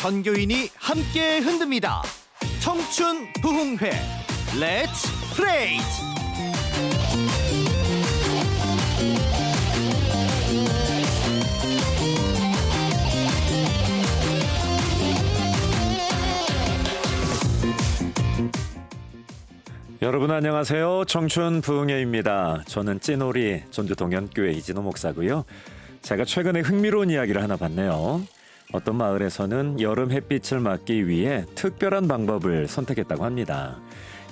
전교인이 함께 흔듭니다. 청춘 부흥회 렛츠 플레이트. 여러분 안녕하세요. 청춘 부흥회입니다. 저는 찐오리 전주동현교회 이진호 목사고요. 제가 최근에 흥미로운 이야기를 하나 봤네요. 어떤 마을에서는 여름 햇빛을 막기 위해 특별한 방법을 선택했다고 합니다.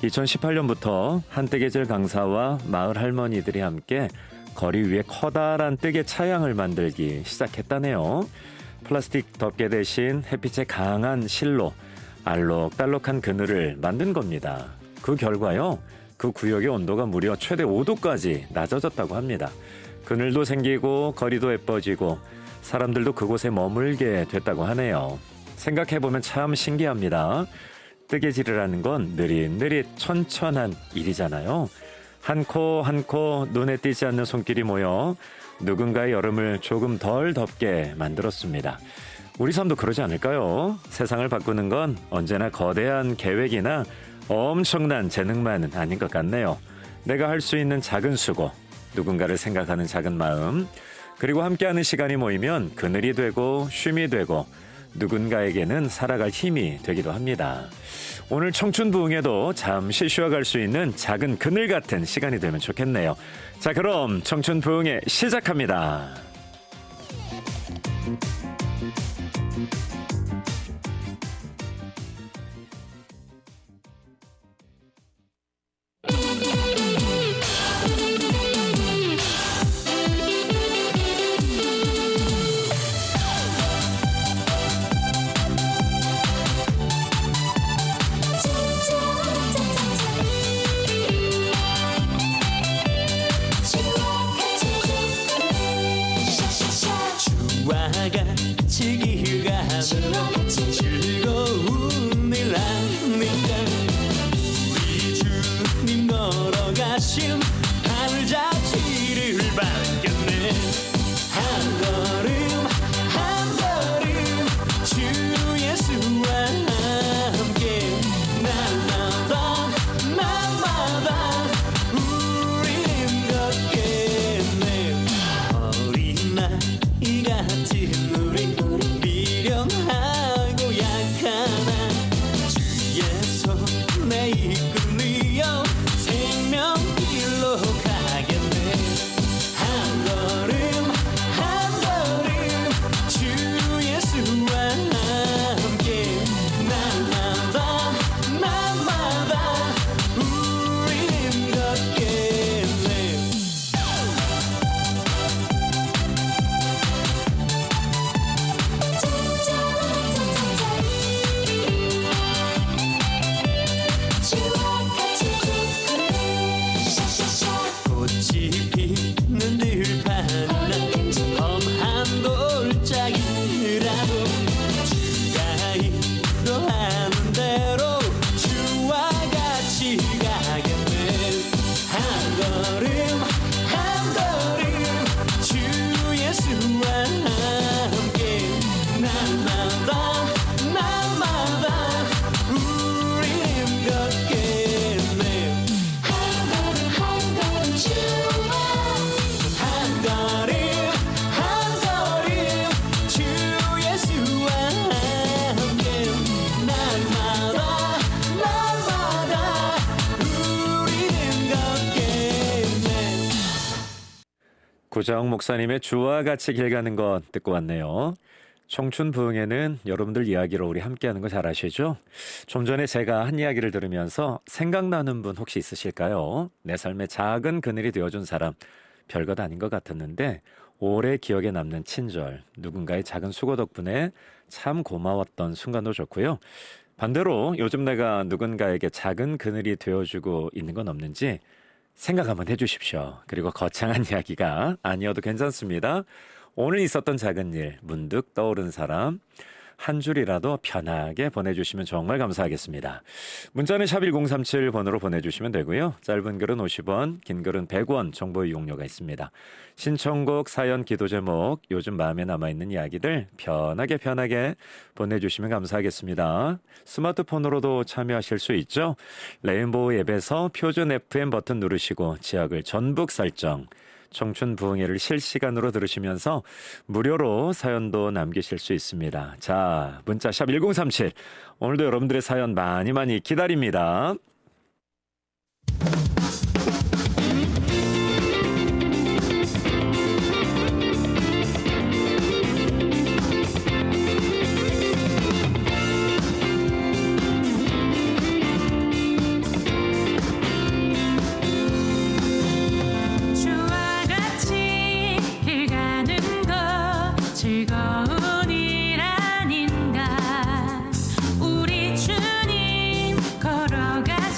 2018년부터 한뜨개질 강사와 마을 할머니들이 함께 거리 위에 커다란 뜨개 차양을 만들기 시작했다네요. 플라스틱 덮개 대신 햇빛에 강한 실로 알록달록한 그늘을 만든 겁니다. 그 결과요, 그 구역의 온도가 무려 최대 5도까지 낮아졌다고 합니다. 그늘도 생기고 거리도 예뻐지고 사람들도 그곳에 머물게 됐다고 하네요. 생각해보면 참 신기합니다. 뜨개질을 하는 건 느릿느릿 천천한 일이잖아요. 한 코 한 코 눈에 띄지 않는 손길이 모여 누군가의 여름을 조금 덜 덥게 만들었습니다. 우리 삶도 그러지 않을까요? 세상을 바꾸는 건 언제나 거대한 계획이나 엄청난 재능만은 아닌 것 같네요. 내가 할 수 있는 작은 수고, 누군가를 생각하는 작은 마음, 그리고 함께하는 시간이 모이면 그늘이 되고 쉼이 되고 누군가에게는 살아갈 힘이 되기도 합니다. 오늘 청춘 부흥에도 잠시 쉬어갈 수 있는 작은 그늘 같은 시간이 되면 좋겠네요. 자, 그럼 청춘 부흥회 시작합니다. 즐거운 일 아닌가. 우리 주님 걸어가신 하늘 자취를 바뀌었네. 한 걸음 한 걸음 주 예수와 함께 날마다 우리는 걷겠네. 어린아이 같은 우리 미련하고 약하나 주의 손에 이끌려 생명길로 가겠네. 한 걸음 한 걸음 주 예수와 함께 날마다 우리는 걷겠네. 꽃이 피는 들판이나 험한 돌짝이라도 주가 인도하는 대로 주와 같이 가겠네. 한 걸음 한 걸음 주 예수와 함께 날마다 우리는 걷겠네. 한 걸음 주 예수와 함께 날마다 우리는 걷겠네. 구정 목사님의 주와 같이 길 가는 것 듣고 왔네요. 청춘 부흥회는 여러분들 이야기로 우리 함께하는 거 잘 아시죠? 좀 전에 제가 한 이야기를 들으면서 생각나는 분 혹시 있으실까요? 내 삶의 작은 그늘이 되어준 사람, 별것 아닌 것 같았는데 오래 기억에 남는 친절, 누군가의 작은 수고 덕분에 참 고마웠던 순간도 좋고요. 반대로 요즘 내가 누군가에게 작은 그늘이 되어주고 있는 건 없는지 생각 한번 해주십시오. 그리고 거창한 이야기가 아니어도 괜찮습니다. 오늘 있었던 작은 일, 문득 떠오른 사람, 한 줄이라도 편하게 보내주시면 정말 감사하겠습니다. 문자는 샵 1037 번으로 보내주시면 되고요. 짧은 글은 50원, 긴 글은 100원 정보 이용료가 있습니다. 신청곡, 사연, 기도 제목, 요즘 마음에 남아있는 이야기들 편하게 보내주시면 감사하겠습니다. 스마트폰으로도 참여하실 수 있죠. 레인보우 앱에서 표준 FM 버튼 누르시고 지역을 전북 설정, 청춘 부흥회를 실시간으로 들으시면서 무료로 사연도 남기실 수 있습니다. 자, 문자 샵 1037. 오늘도 여러분들의 사연 많이 기다립니다. 주와 같이 길 가는 것 즐거운 일 아닌가 우리 주님 걸어가시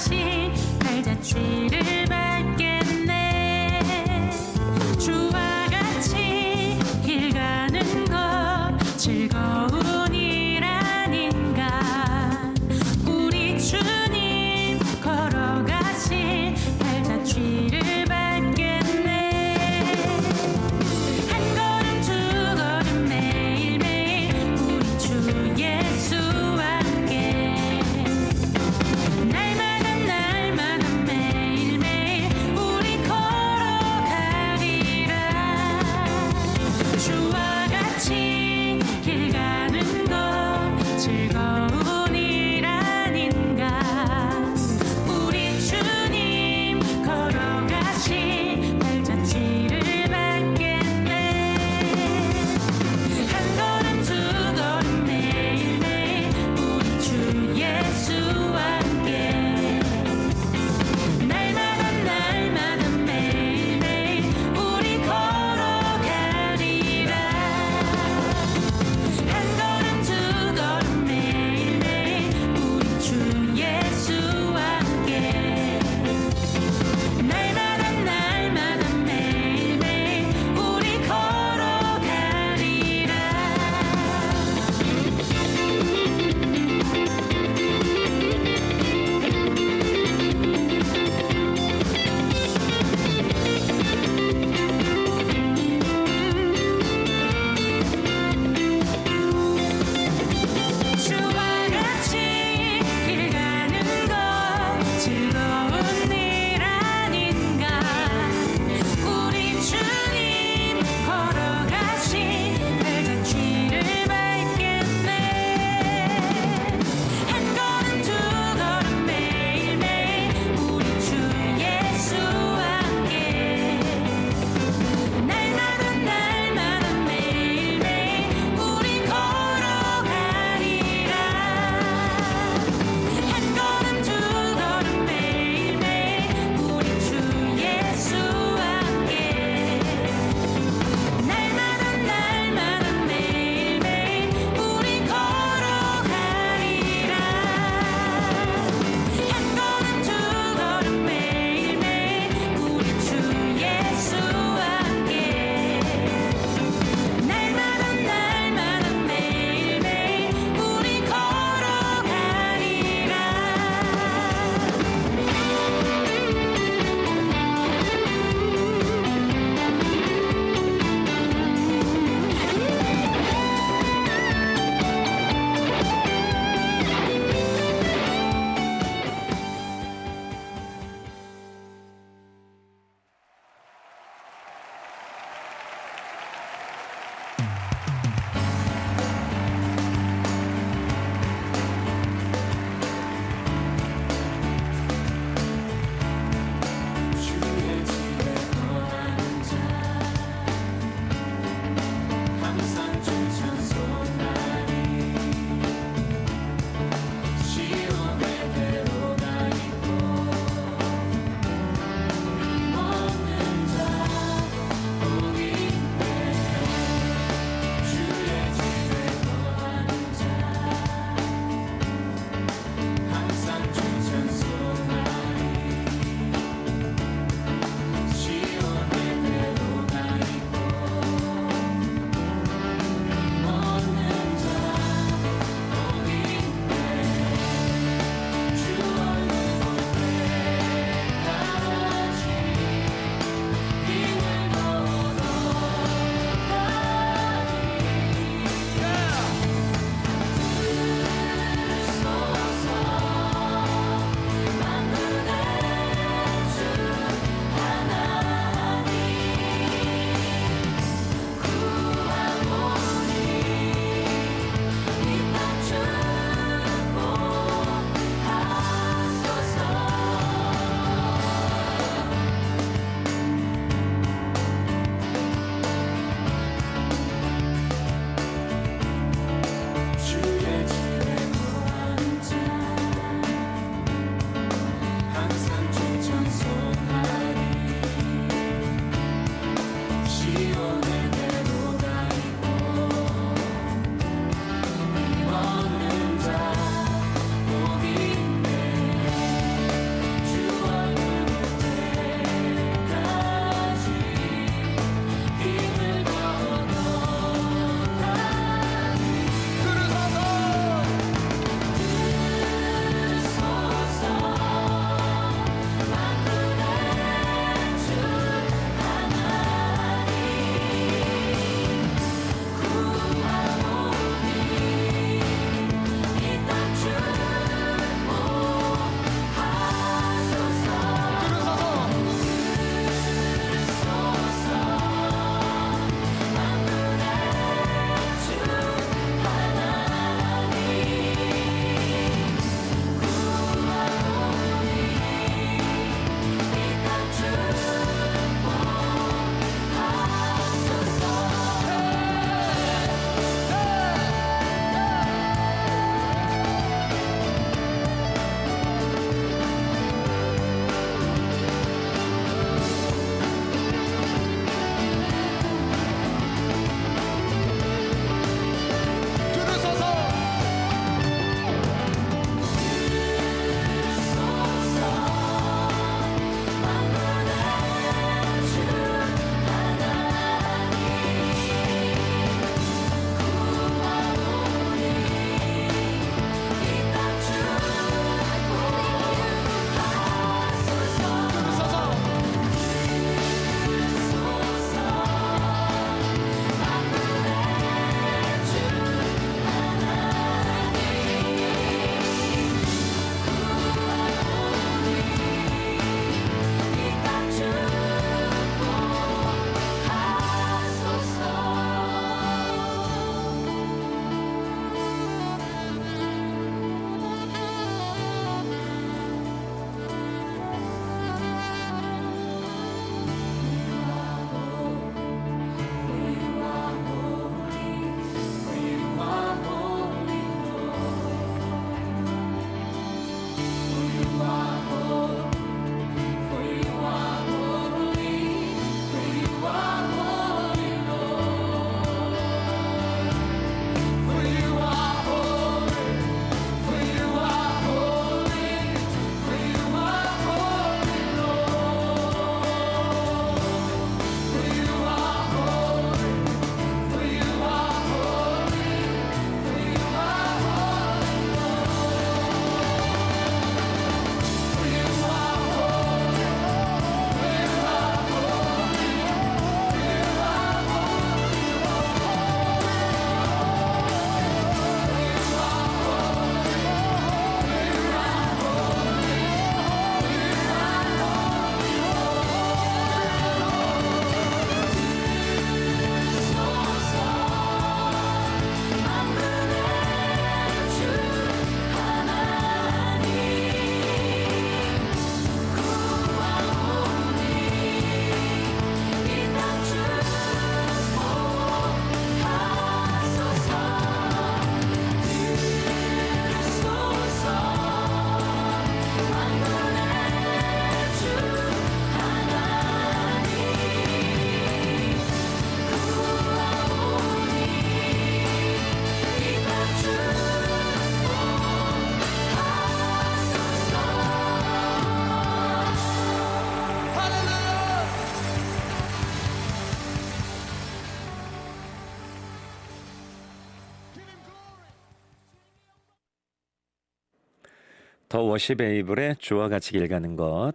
더 워시베이블의 주와 같이 길 가는 것,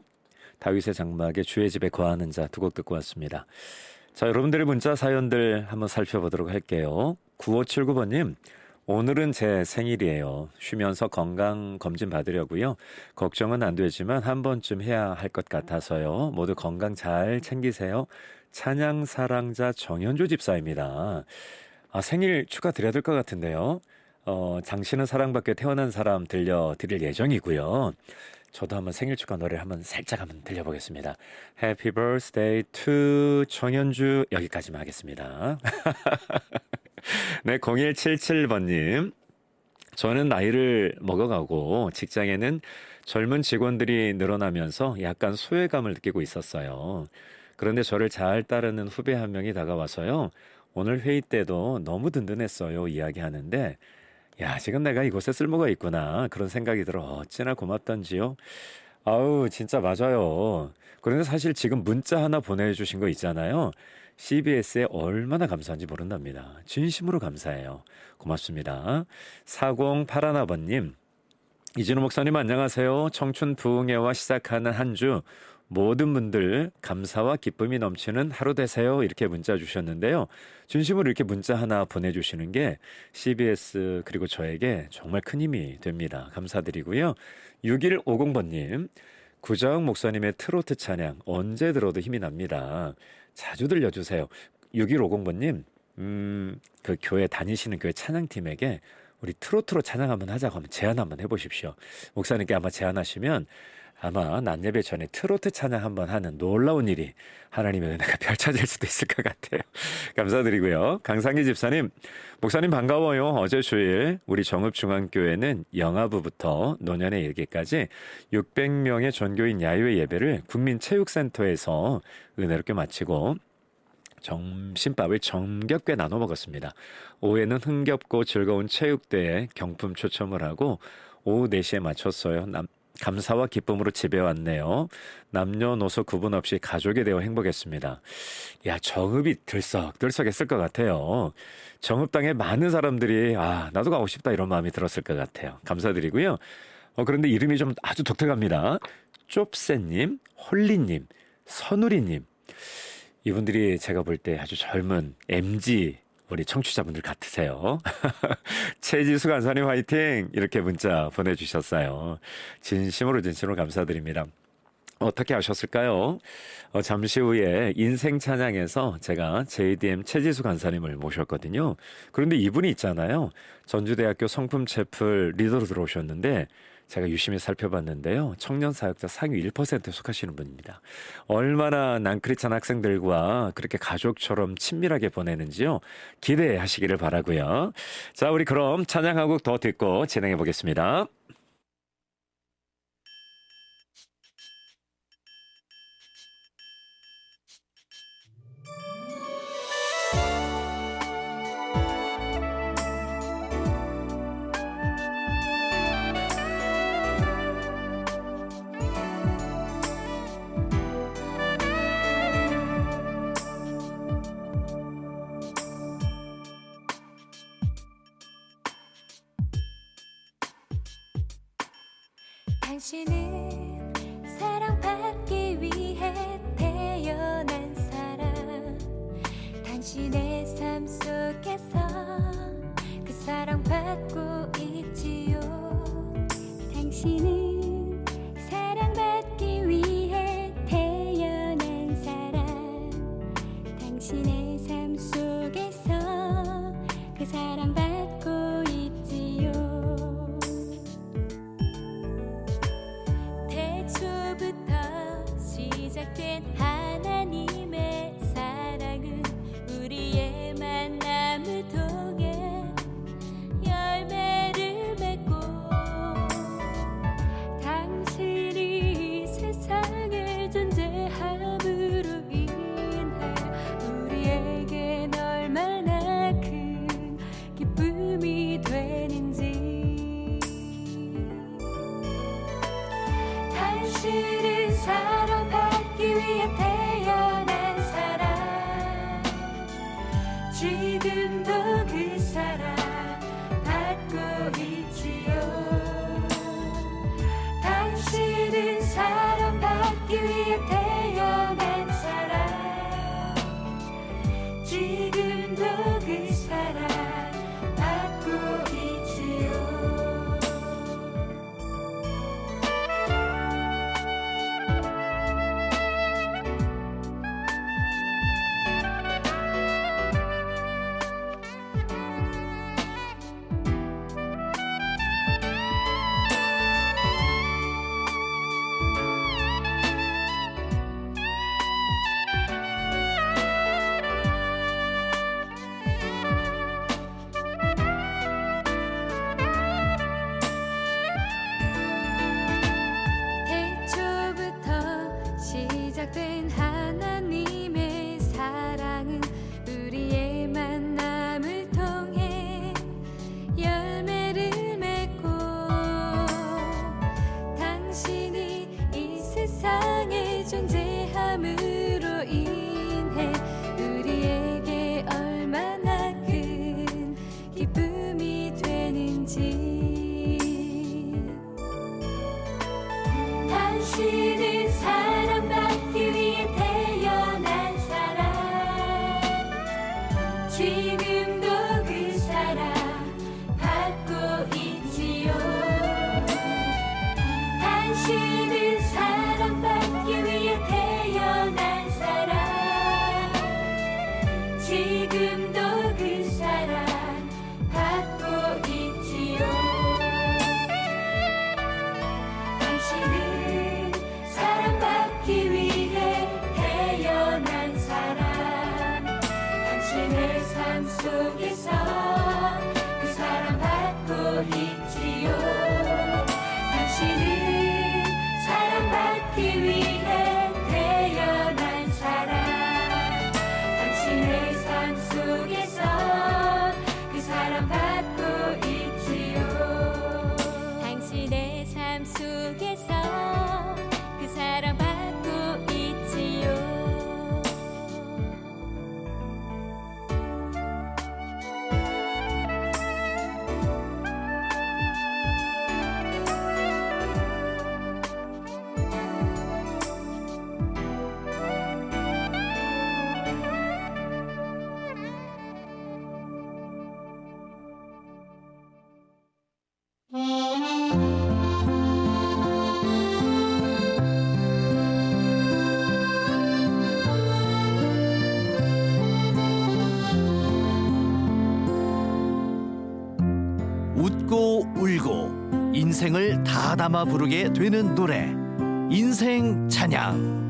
다윗의 장막의 주의 집에 거하는 자 두 곡 듣고 왔습니다. 자, 여러분들의 문자 사연들 한번 살펴보도록 할게요. 9579번님, 오늘은 제 생일이에요. 쉬면서 건강 검진 받으려고요. 걱정은 안 되지만 한 번쯤 해야 할 것 같아서요. 모두 건강 잘 챙기세요. 찬양 사랑자 정현주 집사입니다. 생일 축하드려야 될 것 같은데요. 당신은 사랑받게 태어난 사람 들려드릴 예정이고요. 저도 한번 생일 축하 노래 한번 살짝 한번 들려보겠습니다. Happy birthday to 정현주. 여기까지만 하겠습니다. 네, 0177번님. 저는 나이를 먹어가고 직장에는 젊은 직원들이 늘어나면서 약간 소외감을 느끼고 있었어요. 그런데 저를 잘 따르는 후배 한 명이 다가와서요. 오늘 회의 때도 너무 든든했어요. 이야기하는데 야, 지금 내가 이곳에 쓸모가 있구나. 그런 생각이 들어 어찌나 고맙던지요. 아우, 진짜 맞아요. 그런데 사실 지금 문자 하나 보내주신 거 있잖아요. CBS에 얼마나 감사한지 모른답니다. 진심으로 감사해요. 고맙습니다. 4081번님. 이진우 목사님 안녕하세요. 청춘 부흥회와 시작하는 한 주 모든 분들 감사와 기쁨이 넘치는 하루 되세요. 이렇게 문자 주셨는데요. 진심으로 이렇게 문자 하나 보내주시는 게 CBS 그리고 저에게 정말 큰 힘이 됩니다. 감사드리고요. 6150번님. 구자흥 목사님의 트로트 찬양 언제 들어도 힘이 납니다. 자주 들려주세요. 6150번님. 그 교회 다니시는 교회 찬양팀에게 우리 트로트로 찬양 한번 하자고 하면 제안 한번 해보십시오. 목사님께 아마 제안하시면 아마 낮예배 전에 트로트 찬양 한번 하는 놀라운 일이 하나님의 은혜가 펼쳐질 수도 있을 것 같아요. 감사드리고요. 강상기 집사님, 목사님 반가워요. 어제 주일 우리 정읍중앙교회는 영아부부터 노년에 이르기까지 600명의 전교인 야유회 예배를 국민체육센터에서 은혜롭게 마치고 점심밥을 정겹게 나눠 먹었습니다. 오후에는 흥겹고 즐거운 체육대회 경품 초청을 하고 오후 4시에 마쳤어요. 감사와 기쁨으로 집에 왔네요. 남녀노소 구분 없이 가족이 되어 행복했습니다. 야, 정읍이 들썩들썩했을 것 같아요. 정읍당에 많은 사람들이 나도 가고 싶다 이런 마음이 들었을 것 같아요. 감사드리고요. 그런데 이름이 좀 아주 독특합니다. 좁새님, 홀리님, 선우리님. 이분들이 제가 볼 때 아주 젊은 MZ 우리 청취자분들 같으세요. 최지수 간사님 화이팅! 이렇게 문자 보내주셨어요. 진심으로 감사드립니다. 어떻게 하셨을까요? 잠시 후에 인생 찬양에서 제가 JDM 최지수 간사님을 모셨거든요. 그런데 이분이 있잖아요. 전주대학교 성품체플 리더로 들어오셨는데 제가 유심히 살펴봤는데요. 청년 사역자 상위 1%에 속하시는 분입니다. 얼마나 난크리찬 학생들과 그렇게 가족처럼 친밀하게 보내는지요. 기대하시기를 바라고요. 자, 우리 그럼 찬양 한 곡 더 듣고 진행해 보겠습니다. 당신은 사랑받기 위해 태어난 사람. 당신의 삶 속에서 그 사랑받고 있지요. 당신은 사랑받기 위해 태어난 사람. 당신의 삶 속에서 그 사랑받고 있지요. 태초부터 시작된 하나님의 사랑은 우리의 만남을 통해 열매를 맺고 당신이 세상에 존재함으로 인해 우리에겐 얼마나 큰 기쁨이 되는지. 당신은 사랑받기 위해 태어난 사람. 지금도 그 사랑 받고 있지요. 당신은 사랑받기 위해 태어난 사람 지금도 그 사랑 받고 있지요 당신은 사랑받기 위해 태어난 사람 지금도 그 사랑 받고 있지요 당신은 사랑받기 위해 태어난 사람 당신의 삶 속에서 그 사랑 받고 있지요 당신은 사랑받기 위해 태어난 사람 당신의 삶 속에서 그 사랑 받고 있지요 당신의 삶 속에서 그 사랑 받고 있지요 웃고 울고 인생을 다 담아 부르게 되는 노래 인생 찬양.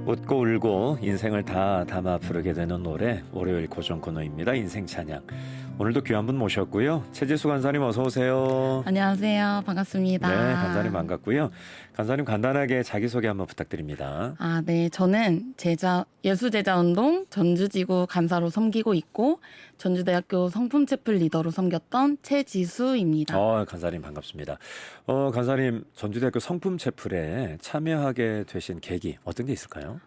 웃고 울고 인생을 다 담아 부르게 되는 노래 월요일 고정 코너입니다. 인생 찬양. 오늘도 귀한 분 모셨고요. 최지수 간사님 어서 오세요. 안녕하세요. 반갑습니다. 네, 간사님 반갑고요. 간사님 간단하게 자기소개 한번 부탁드립니다. 네. 저는 예수제자운동 전주지구 간사로 섬기고 있고 전주대학교 성품체플 리더로 섬겼던 최지수입니다. 간사님 반갑습니다. 간사님 전주대학교 성품체플에 참여하게 되신 계기 어떤 게 있을까요?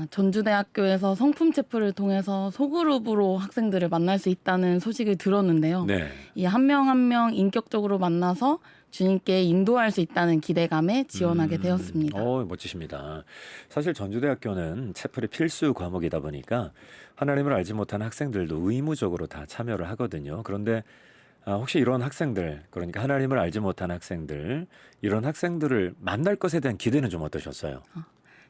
전주대학교에서 성품체플을 통해서 소그룹으로 학생들을 만날 수 있다는 소식을 들었는데요. 네. 이 한 명 한 명 인격적으로 만나서 주님께 인도할 수 있다는 기대감에 지원하게 되었습니다. 멋지십니다. 사실 전주대학교는 체플이 필수 과목이다 보니까 하나님을 알지 못하는 학생들도 의무적으로 다 참여를 하거든요. 그런데 혹시 이런 학생들, 그러니까 하나님을 알지 못하는 학생들, 이런 학생들을 만날 것에 대한 기대는 좀 어떠셨어요?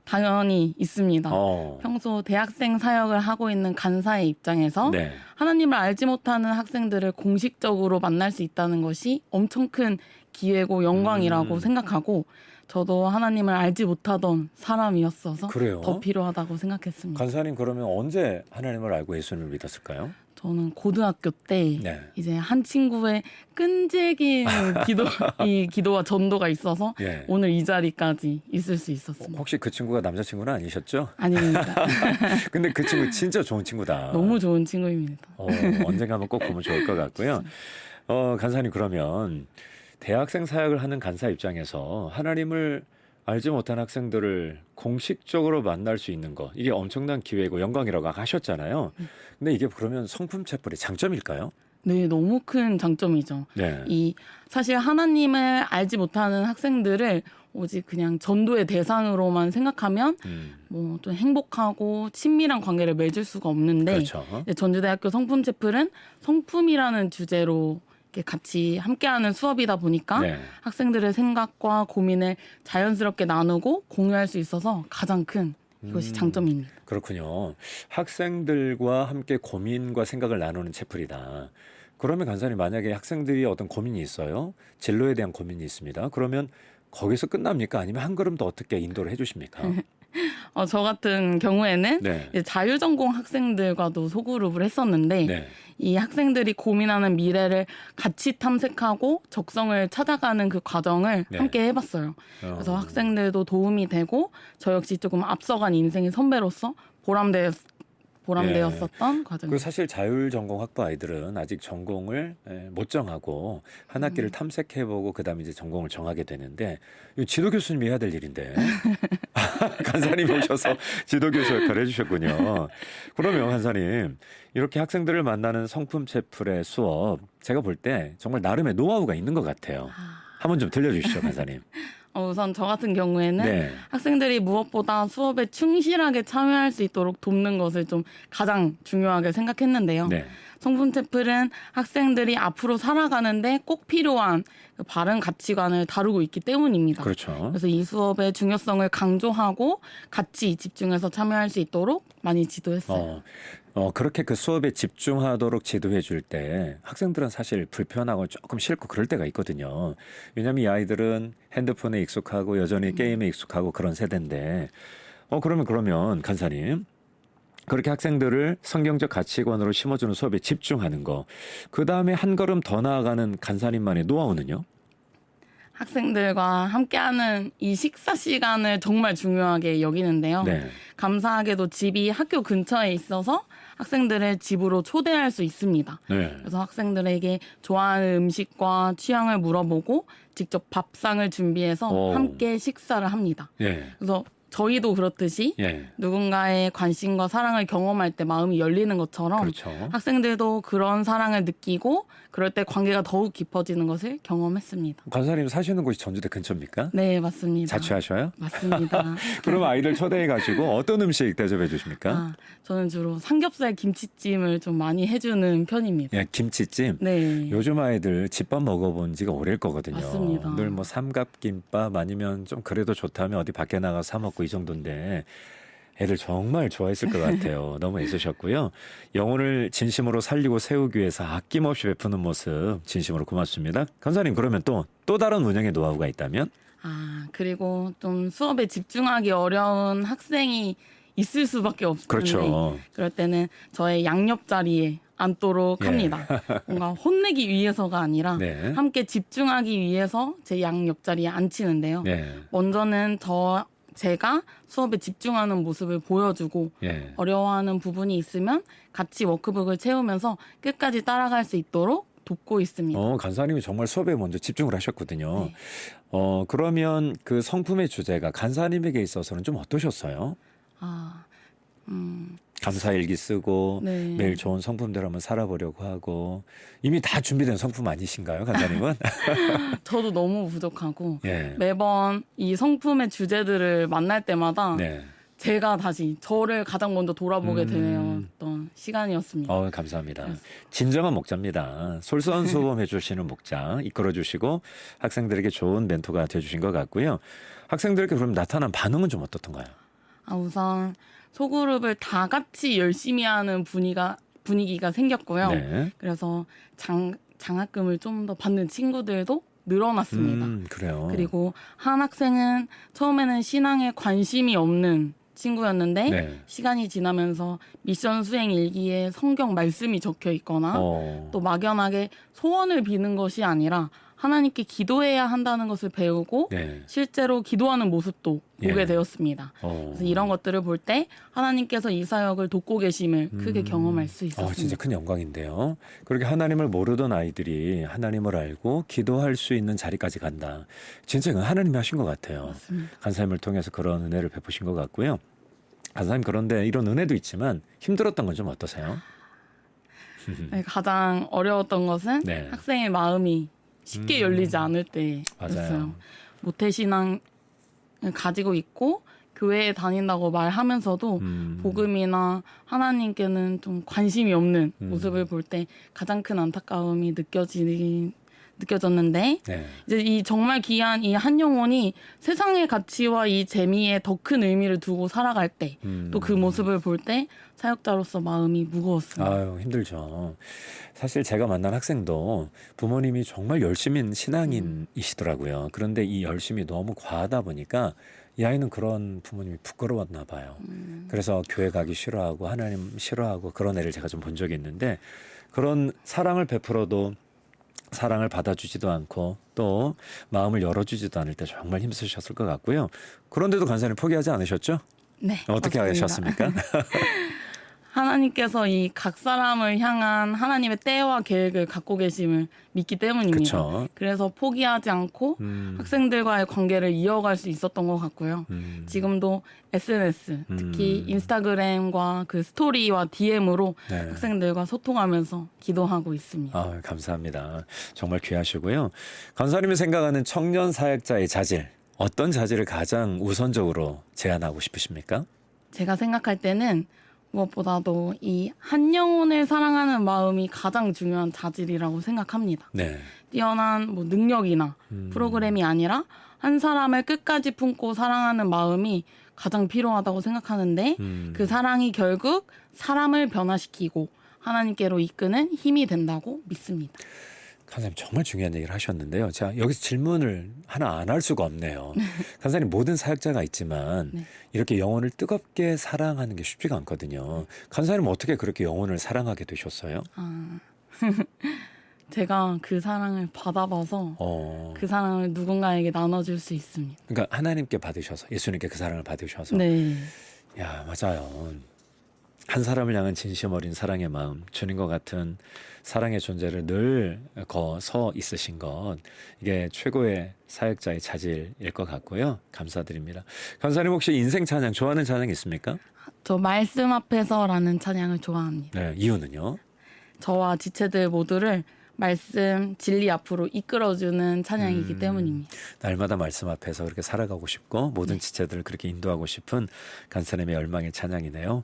당연히 있습니다. 어. 평소 대학생 사역을 하고 있는 간사의 입장에서 네. 하나님을 알지 못하는 학생들을 공식적으로 만날 수 있다는 것이 엄청 큰 기회고 영광이라고 생각하고 저도 하나님을 알지 못하던 사람이었어서 그래요? 더 필요하다고 생각했습니다. 간사님 그러면 언제 하나님을 알고 예수님을 믿었을까요? 저는 고등학교 때 네. 이제 한 친구의 끈질긴 기도와 전도가 있어서 예. 오늘 이 자리까지 있을 수 있었습니다. 혹시 그 친구가 남자친구는 아니셨죠? 아닙니다. 근데 그 친구 진짜 좋은 친구다. 너무 좋은 친구입니다. 언젠가 한번 꼭 보면 좋을 것 같고요. 간사님 그러면 대학생 사역을 하는 간사 입장에서 하나님을 알지 못한 학생들을 공식적으로 만날 수 있는 거 이게 엄청난 기회고 영광이라고 하셨잖아요. 근데 이게 그러면 성품체플의 장점일까요? 네, 너무 큰 장점이죠. 네. 사실 하나님을 알지 못하는 학생들을 오직 그냥 전도의 대상으로만 생각하면 뭐 좀 행복하고 친밀한 관계를 맺을 수가 없는데 그렇죠. 전주대학교 성품체플은 성품이라는 주제로 이렇게 같이 함께하는 수업이다 보니까 네. 학생들의 생각과 고민을 자연스럽게 나누고 공유할 수 있어서 가장 큰 이것이 장점입니다. 그렇군요. 학생들과 함께 고민과 생각을 나누는 채플이다. 그러면 간사님 만약에 학생들이 어떤 고민이 있어요. 진로에 대한 고민이 있습니다. 그러면 거기서 끝납니까? 아니면 한 걸음 더 어떻게 인도를 해주십니까? 저 같은 경우에는 네. 이제 자유전공 학생들과도 소그룹을 했었는데 네. 이 학생들이 고민하는 미래를 같이 탐색하고 적성을 찾아가는 그 과정을 네. 함께 해봤어요. 그래서 학생들도 도움이 되고 저 역시 조금 앞서간 인생의 선배로서 보람되었었던 그 과정입니다. 사실 자율전공학부 아이들은 아직 전공을 못 정하고 한 학기를 탐색해보고 그다음에 이제 전공을 정하게 되는데 이 지도 교수님이 해야 될 일인데 간사님 오셔서 지도 교수 역할을 해주셨군요. 그러면 간사님 이렇게 학생들을 만나는 성품 채플의 수업 제가 볼 때 정말 나름의 노하우가 있는 것 같아요. 한번 좀 들려주시죠, 간사님. 우선 저 같은 경우에는 네. 학생들이 무엇보다 수업에 충실하게 참여할 수 있도록 돕는 것을 좀 가장 중요하게 생각했는데요. 네. 성품 채플은 학생들이 앞으로 살아가는데 꼭 필요한 그 바른 가치관을 다루고 있기 때문입니다. 그렇죠. 그래서 이 수업의 중요성을 강조하고 같이 집중해서 참여할 수 있도록 많이 지도했어요. 그렇게 그 수업에 집중하도록 지도해 줄 때 학생들은 사실 불편하고 조금 싫고 그럴 때가 있거든요. 왜냐하면 이 아이들은 핸드폰에 익숙하고 여전히 게임에 익숙하고 그런 세대인데 그러면 간사님 그렇게 학생들을 성경적 가치관으로 심어주는 수업에 집중하는 거 그다음에 한 걸음 더 나아가는 간사님만의 노하우는요? 학생들과 함께하는 이 식사 시간을 정말 중요하게 여기는데요. 네. 감사하게도 집이 학교 근처에 있어서 학생들을 집으로 초대할 수 있습니다. 네. 그래서 학생들에게 좋아하는 음식과 취향을 물어보고 직접 밥상을 준비해서 오. 함께 식사를 합니다. 예. 그래서 저희도 그렇듯이 예. 누군가의 관심과 사랑을 경험할 때 마음이 열리는 것처럼 그렇죠. 학생들도 그런 사랑을 느끼고 그럴 때 관계가 더욱 깊어지는 것을 경험했습니다. 간사님 사시는 곳이 전주대 근처입니까? 네, 맞습니다. 자취하셔요? 맞습니다. 그럼 아이들 초대해가지고 어떤 음식 대접해 주십니까? 저는 주로 삼겹살 김치찜을 좀 많이 해주는 편입니다. 예, 김치찜. 네. 요즘 아이들 집밥 먹어본 지가 오래일 거거든요. 맞습니다. 늘 뭐 삼각김밥 아니면 좀 그래도 좋다면 어디 밖에 나가 사 먹고 이 정도인데 애들 정말 좋아했을 것 같아요. 너무 애쓰셨고요. 영혼을 진심으로 살리고 세우기 위해서 아낌없이 베푸는 모습 진심으로 고맙습니다. 간사님 그러면 또 다른 운영의 노하우가 있다면? 그리고 좀 수업에 집중하기 어려운 학생이 있을 수밖에 없는데 그렇죠. 그럴 때는 저의 양옆 자리에 앉도록 예. 합니다. 뭔가 혼내기 위해서가 아니라 네. 함께 집중하기 위해서 제 양옆 자리에 앉히는데요. 네. 먼저는 제가 수업에 집중하는 모습을 보여주고 예. 어려워하는 부분이 있으면 같이 워크북을 채우면서 끝까지 따라갈 수 있도록 돕고 있습니다. 간사님이 정말 수업에 먼저 집중을 하셨거든요. 네. 그러면 그 성품의 주제가 간사님에게 있어서는 좀 어떠셨어요? 감사일기 쓰고 네. 매일 좋은 성품대로 한번 살아보려고 하고 이미 다 준비된 성품 아니신가요, 간사님은? 저도 너무 부족하고 예. 매번 이 성품의 주제들을 만날 때마다 네. 제가 다시 저를 가장 먼저 돌아보게 되었던 시간이었습니다. 감사합니다. 진정한 목자입니다. 솔선수범해 주시는 목자 이끌어 주시고 학생들에게 좋은 멘토가 돼 주신 것 같고요. 학생들에게 그럼 나타난 반응은 좀 어떻던가요? 우선 소그룹을 다 같이 열심히 하는 분위기가 생겼고요. 네. 그래서 장학금을 좀 더 받는 친구들도 늘어났습니다. 그래요. 그리고 한 학생은 처음에는 신앙에 관심이 없는 친구였는데 네. 시간이 지나면서 미션 수행 일기에 성경 말씀이 적혀 있거나 또 막연하게 소원을 비는 것이 아니라 하나님께 기도해야 한다는 것을 배우고 네. 실제로 기도하는 모습도 예. 보게 되었습니다. 그래서 이런 것들을 볼 때 하나님께서 이 사역을 돕고 계심을 크게 경험할 수 있었습니다. 진짜 큰 영광인데요. 그렇게 하나님을 모르던 아이들이 하나님을 알고 기도할 수 있는 자리까지 간다. 진짜 이건 하나님이 하신 것 같아요. 맞습니다. 간사님을 통해서 그런 은혜를 베푸신 것 같고요. 간사님 그런데 이런 은혜도 있지만 힘들었던 건 좀 어떠세요? 네, 가장 어려웠던 것은 네. 학생의 마음이 쉽게 열리지 않을 때였어요. 맞아요. 모태신앙을 가지고 있고 교회에 다닌다고 말하면서도 복음이나 하나님께는 좀 관심이 없는 모습을 볼 때 가장 큰 안타까움이 느껴졌는데 네. 이제 이 정말 귀한 이 한 영혼이 세상의 가치와 이 재미에 더 큰 의미를 두고 살아갈 때 또 그 모습을 볼 때 사역자로서 마음이 무거웠습니다. 힘들죠. 사실 제가 만난 학생도 부모님이 정말 열심인 신앙인이시더라고요. 그런데 이 열심이 너무 과하다 보니까 이 아이는 그런 부모님이 부끄러웠나 봐요. 그래서 교회 가기 싫어하고 하나님 싫어하고 그런 애를 제가 좀 본 적이 있는데 그런 사랑을 베풀어도 사랑을 받아주지도 않고 또 마음을 열어주지도 않을 때 정말 힘쓰셨을 것 같고요. 그런데도 간사님 포기하지 않으셨죠? 네, 어떻게 맞습니다. 하셨습니까? 하나님께서 이 각 사람을 향한 하나님의 때와 계획을 갖고 계심을 믿기 때문입니다. 그쵸. 그래서 포기하지 않고 학생들과의 관계를 이어갈 수 있었던 것 같고요. 지금도 SNS, 특히 인스타그램과 그 스토리와 DM으로 네. 학생들과 소통하면서 기도하고 있습니다. 아, 감사합니다. 정말 귀하시고요. 간사님이 생각하는 청년 사역자의 자질, 어떤 자질을 가장 우선적으로 제안하고 싶으십니까? 제가 생각할 때는 무엇보다도 이 한 영혼을 사랑하는 마음이 가장 중요한 자질이라고 생각합니다. 네. 뛰어난 뭐 능력이나 프로그램이 아니라 한 사람을 끝까지 품고 사랑하는 마음이 가장 필요하다고 생각하는데 그 사랑이 결국 사람을 변화시키고 하나님께로 이끄는 힘이 된다고 믿습니다. 간사님 정말 중요한 얘기를 하셨는데요. 자, 여기서 질문을 하나 안 할 수가 없네요. 간사님 모든 사역자가 있지만 네. 이렇게 영혼을 뜨겁게 사랑하는 게 쉽지가 않거든요. 간사님 어떻게 그렇게 영혼을 사랑하게 되셨어요? 제가 그 사랑을 받아봐서 그 사랑을 누군가에게 나눠줄 수 있습니다. 그러니까 하나님께 받으셔서 예수님께 그 사랑을 받으셔서 네. 야, 맞아요. 한 사람을 향한 진심 어린 사랑의 마음, 주님과 같은 사랑의 존재를 늘 서 있으신 것, 이게 최고의 사역자의 자질일 것 같고요. 감사드립니다. 간사님 혹시 인생 찬양 좋아하는 찬양 있습니까? 저 말씀 앞에서라는 찬양을 좋아합니다. 네, 이유는요? 저와 지체들 모두를 말씀, 진리 앞으로 이끌어주는 찬양이기 때문입니다. 날마다 말씀 앞에서 그렇게 살아가고 싶고 모든 지체들을 그렇게 인도하고 싶은 간사님의 열망의 찬양이네요.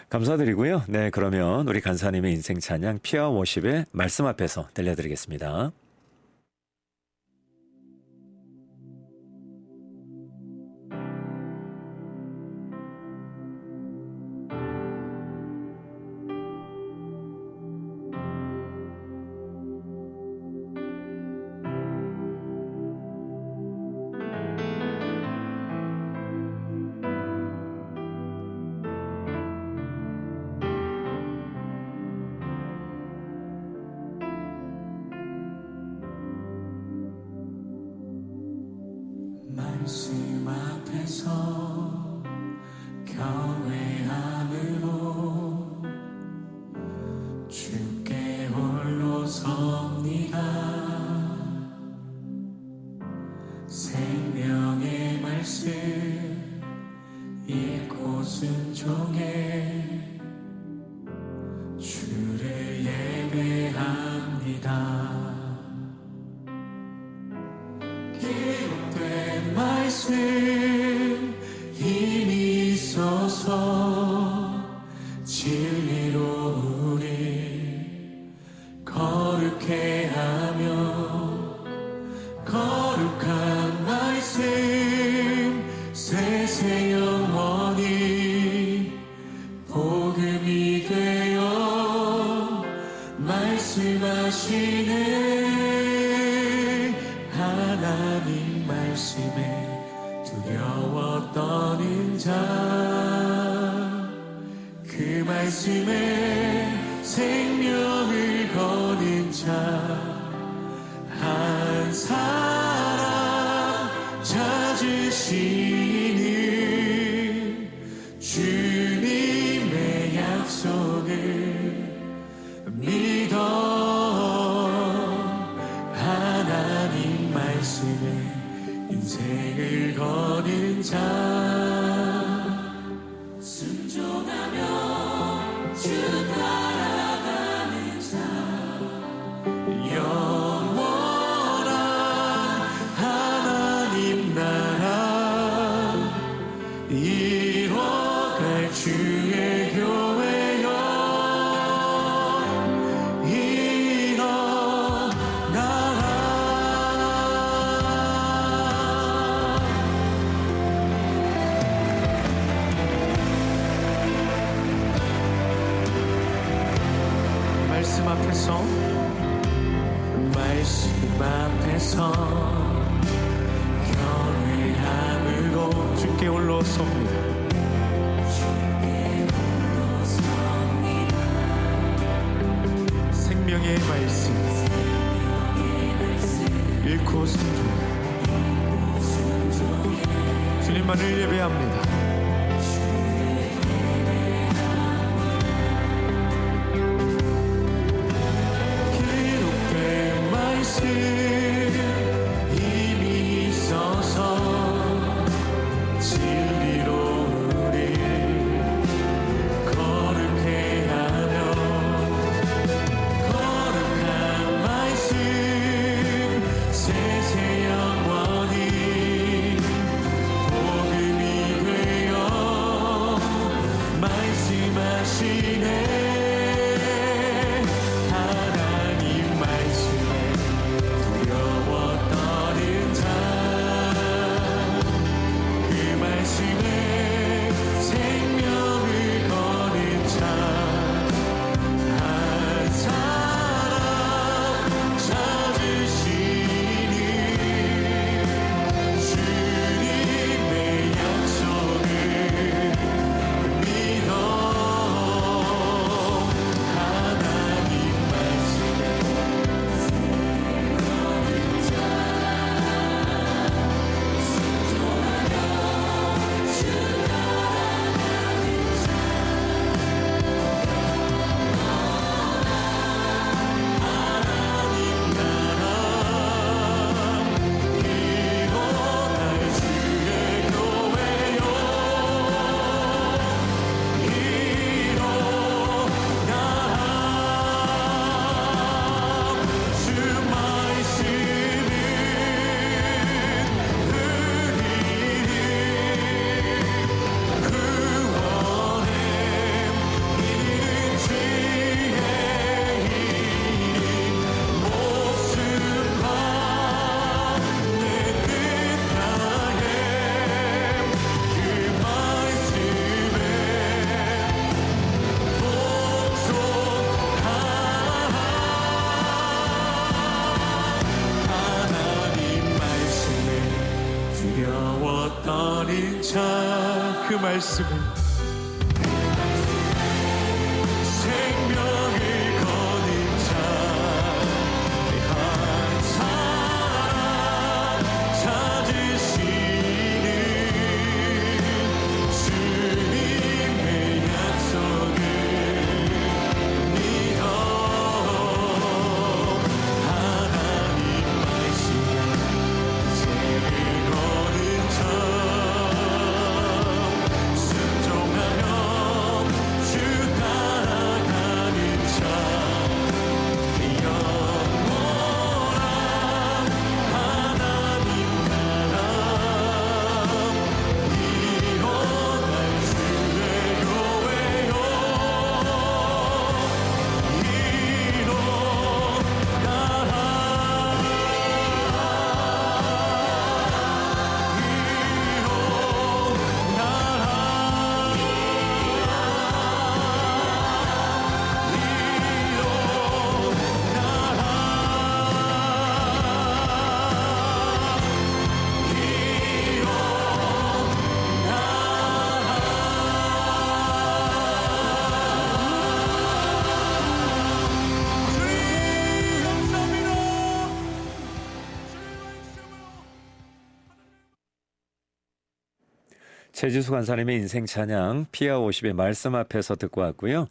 감사드리고요. 네, 그러면 우리 간사님의 인생 찬양 피아 워십의 말씀 앞에서 들려드리겠습니다. 말씀 앞에서 경외함으로 주께 홀로 섭니다. 생명의 말씀 읽고 순종해 주를 예배합니다. 기록된 말씀 힘이 있어서 진리로 우리 거룩해 하며 거룩한 말씀 세세 영원히 복음이 되어 말씀하시네. 하나님 말씀에 두려워 떠는 자, 그 말씀에 생명을 거는 자 한 사람 찾으시는 주님의 약속을 믿어 하나님 말씀에 인생을 거는 자, 순종하며 주 따라가는 자, 영원한 하나님 나라 이뤄갈 주의 교회여 일어나라. 말씀 앞에서 경외함으로 주께 홀로 섭니다. 생명의 말씀 읽고 순종해 주님만을 예배합니다. 이미 있어서 진리로 우리 거룩해 하며 거룩한 말씀 세세 영원히 복음이 되어 말씀하시네. 하나님 말씀에 두려워 떠는 자 그 말씀에 생명을 거는 자 한 사람 찾으시니 주님의 약속을 믿어 하나님 말씀에 거는 자 일어날 주의 교회요 일어나라 주 말씀은 흐리니 구원의 이르는 지혜이니 목숨과 내 뜻하에 그 말씀에 복종하라 하나님 말씀에 두려워 떠는 자 그 말씀을 생명을 거는 자 한 사람 찾으시는 주님의 약속을 믿어 하나님 말씀에 생을 거는 자 순종하며 주 따라가는 자 영원한 하나님 나라 일어날 주의 교회요 최지수 간사님의 인생 찬양 피아 50의 말씀 앞에서 듣고 왔고요.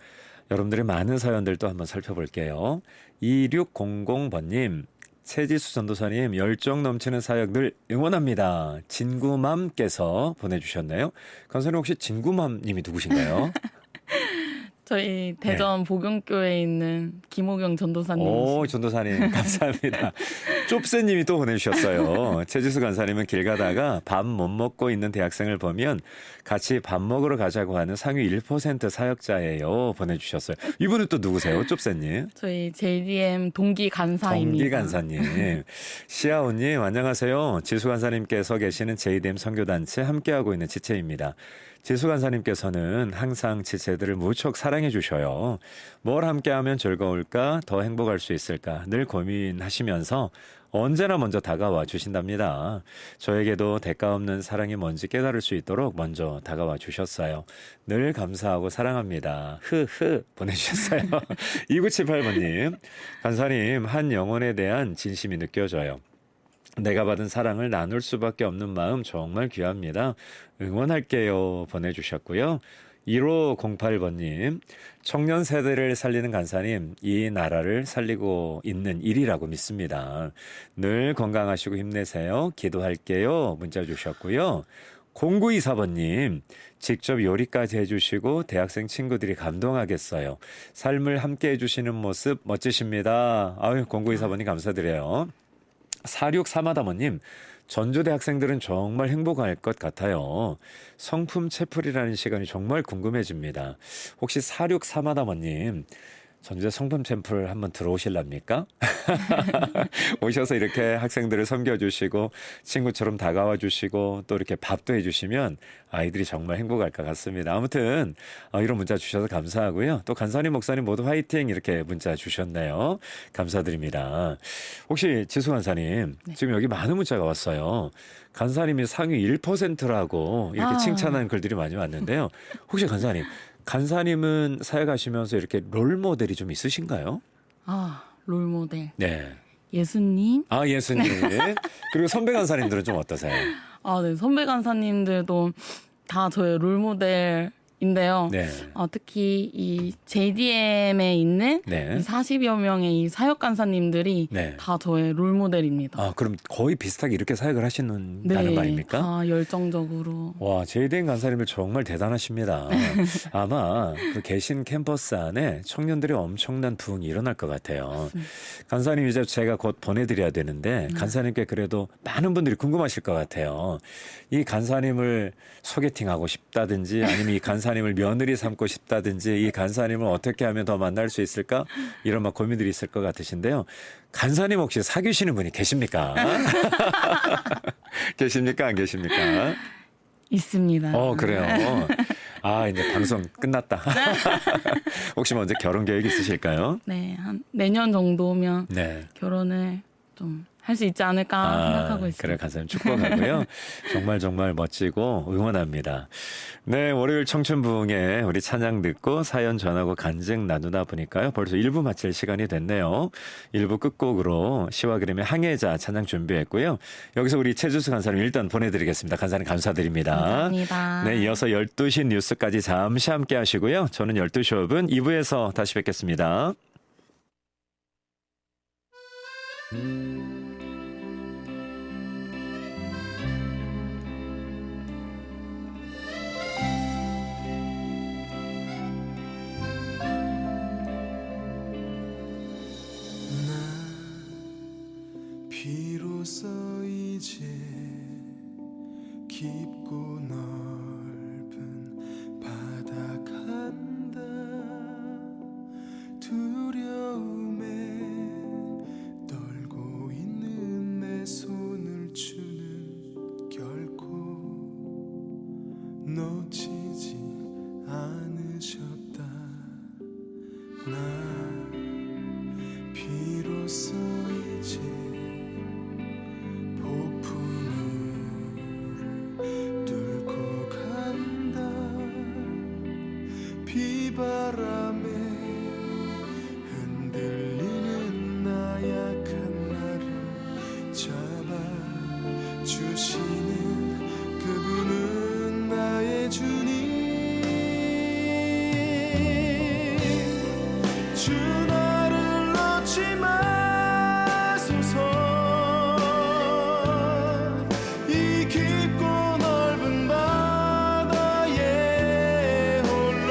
여러분들의 많은 사연들도 한번 살펴볼게요. 2600번님, 최지수 전도사님 열정 넘치는 사역 늘 응원합니다. 진구맘께서 보내주셨네요. 간사님 혹시 진구맘님이 누구신가요? 저희 대전 복용교회에 있는 김호경 전도사님. 오, 전도사님 감사합니다. 좁새님이 또 보내주셨어요. 최지수 간사님은 길 가다가 밥 못 먹고 있는 대학생을 보면 같이 밥 먹으러 가자고 하는 상위 1% 사역자예요. 보내주셨어요. 이분은 또 누구세요? 좁새님. 저희 JDM 동기 간사입니다. 동기 간사님. 시아오님 안녕하세요. 지수 간사님께서 계시는 JDM 선교단체 함께하고 있는 지체입니다. 지수 간사님께서는 항상 지체들을 무척 사랑해 주셔요. 뭘 함께하면 즐거울까, 더 행복할 수 있을까 늘 고민하시면서 언제나 먼저 다가와 주신답니다. 저에게도 대가 없는 사랑이 뭔지 깨달을 수 있도록 먼저 다가와 주셨어요. 늘 감사하고 사랑합니다. 흐흐 보내주셨어요. 2978번님. 간사님, 한 영혼에 대한 진심이 느껴져요. 내가 받은 사랑을 나눌 수밖에 없는 마음 정말 귀합니다. 응원할게요 보내주셨고요. 1508번님, 청년 세대를 살리는 간사님, 이 나라를 살리고 있는 일이라고 믿습니다. 늘 건강하시고 힘내세요. 기도할게요. 문자 주셨고요. 0924번님, 직접 요리까지 해주시고 대학생 친구들이 감동하겠어요. 삶을 함께 해주시는 모습 멋지십니다. 아유, 0924번님 감사드려요. 4631번님, 전주대 학생들은 정말 행복할 것 같아요. 성품 채플이라는 시간이 정말 궁금해집니다. 혹시 4631번님, 전주대 성품 챔플 한번 들어오실랍니까? 오셔서 이렇게 학생들을 섬겨주시고 친구처럼 다가와 주시고 또 이렇게 밥도 해주시면 아이들이 정말 행복할 것 같습니다. 아무튼 이런 문자 주셔서 감사하고요. 또 간사님 목사님 모두 화이팅 이렇게 문자 주셨네요. 감사드립니다. 혹시 지수 간사님, 지금 여기 많은 문자가 왔어요. 간사님이 상위 1%라고 이렇게 칭찬하는 글들이 많이 왔는데요. 혹시 간사님은 사역하시면서 이렇게 롤 모델이 좀 있으신가요? 롤모델. 네. 예수님. 예수님. 그리고 선배 간사님들은 좀 어떠세요? 네. 선배 간사님들도 다 저의 롤모델인데요. 네. 특히 이 JDM에 있는 네. 이 40여 명의 이 사역 간사님들이 네. 다 저의 롤모델입니다. 그럼 거의 비슷하게 이렇게 사역을 하시는 거 아닙니까? 다 열정적으로. 와, JDM 간사님들 정말 대단하십니다. 아마 그 계신 캠퍼스 안에 청년들의 엄청난 부흥이 일어날 것 같아요. 간사님 이제 제가 곧 보내드려야 되는데 간사님께 그래도 많은 분들이 궁금하실 것 같아요. 이 간사님을 소개팅하고 싶다든지 아니면 이 간사님을 며느리 삼고 싶다든지 이 간사님을 어떻게 하면 더 만날 수 있을까? 이런 막 고민들이 있을 것 같으신데요. 간사님 혹시 사귀시는 분이 계십니까? 계십니까? 안 계십니까? 있습니다. 그래요. 이제 방송 끝났다. 혹시 먼저 결혼 계획 있으실까요? 네, 한 내년 정도면 네. 결혼을 좀 할 수 있지 않을까 생각하고 있습니다. 그래, 간사님 축복하고요. 정말 멋지고 응원합니다. 네, 월요일 청춘부흥에 우리 찬양 듣고 사연 전하고 간증 나누다 보니까요. 벌써 1부 마칠 시간이 됐네요. 1부 끝곡으로 시와 그림의 항해자 찬양 준비했고요. 여기서 우리 최주수 간사님 일단 보내드리겠습니다. 간사님 감사드립니다. 감사합니다. 네, 이어서 12시 뉴스까지 잠시 함께 하시고요. 저는 12시 5분 2부에서 다시 뵙겠습니다. 비로소 이제 깊고 넓은 바다 간다. 두려움에 떨고 있는 내 손을 주는 결코 놓치지 않으셨다. 나 비로소 이제 폭풍우를 뚫고 간다. 비바람에 흔들리는 나약한 나를 잡아주시는 그분은 나의 주님. 주 나를 놓지 마소서. 이 깊고 넓은 바다에 홀로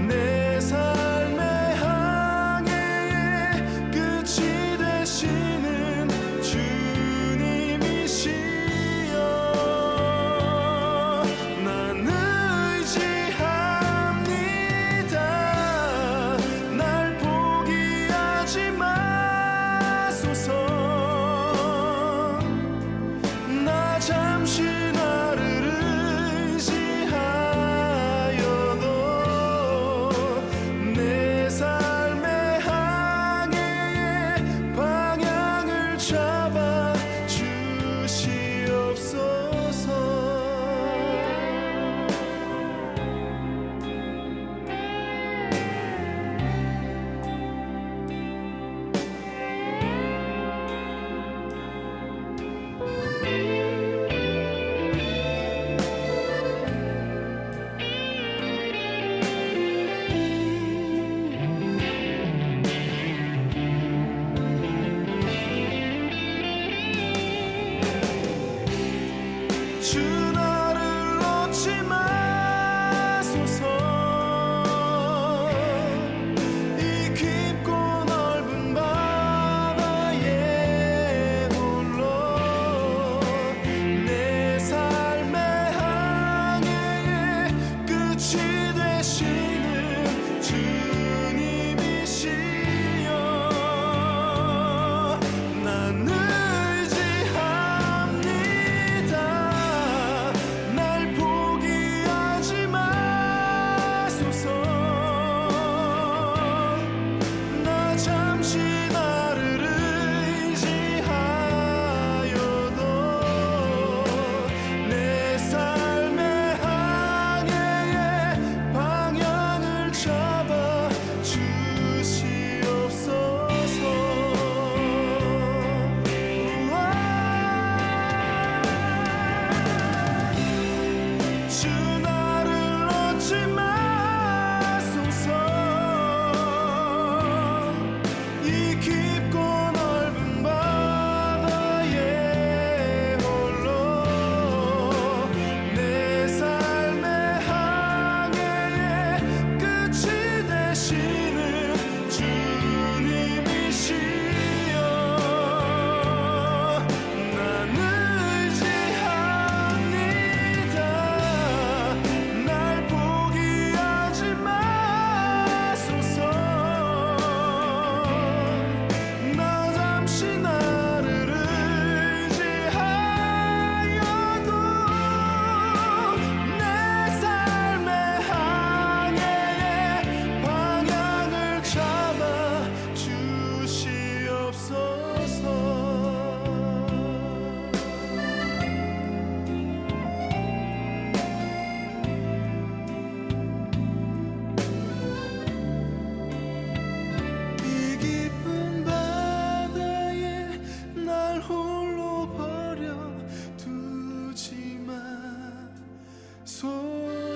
내 삶의 항해의 끝이 되시는 주님이시여.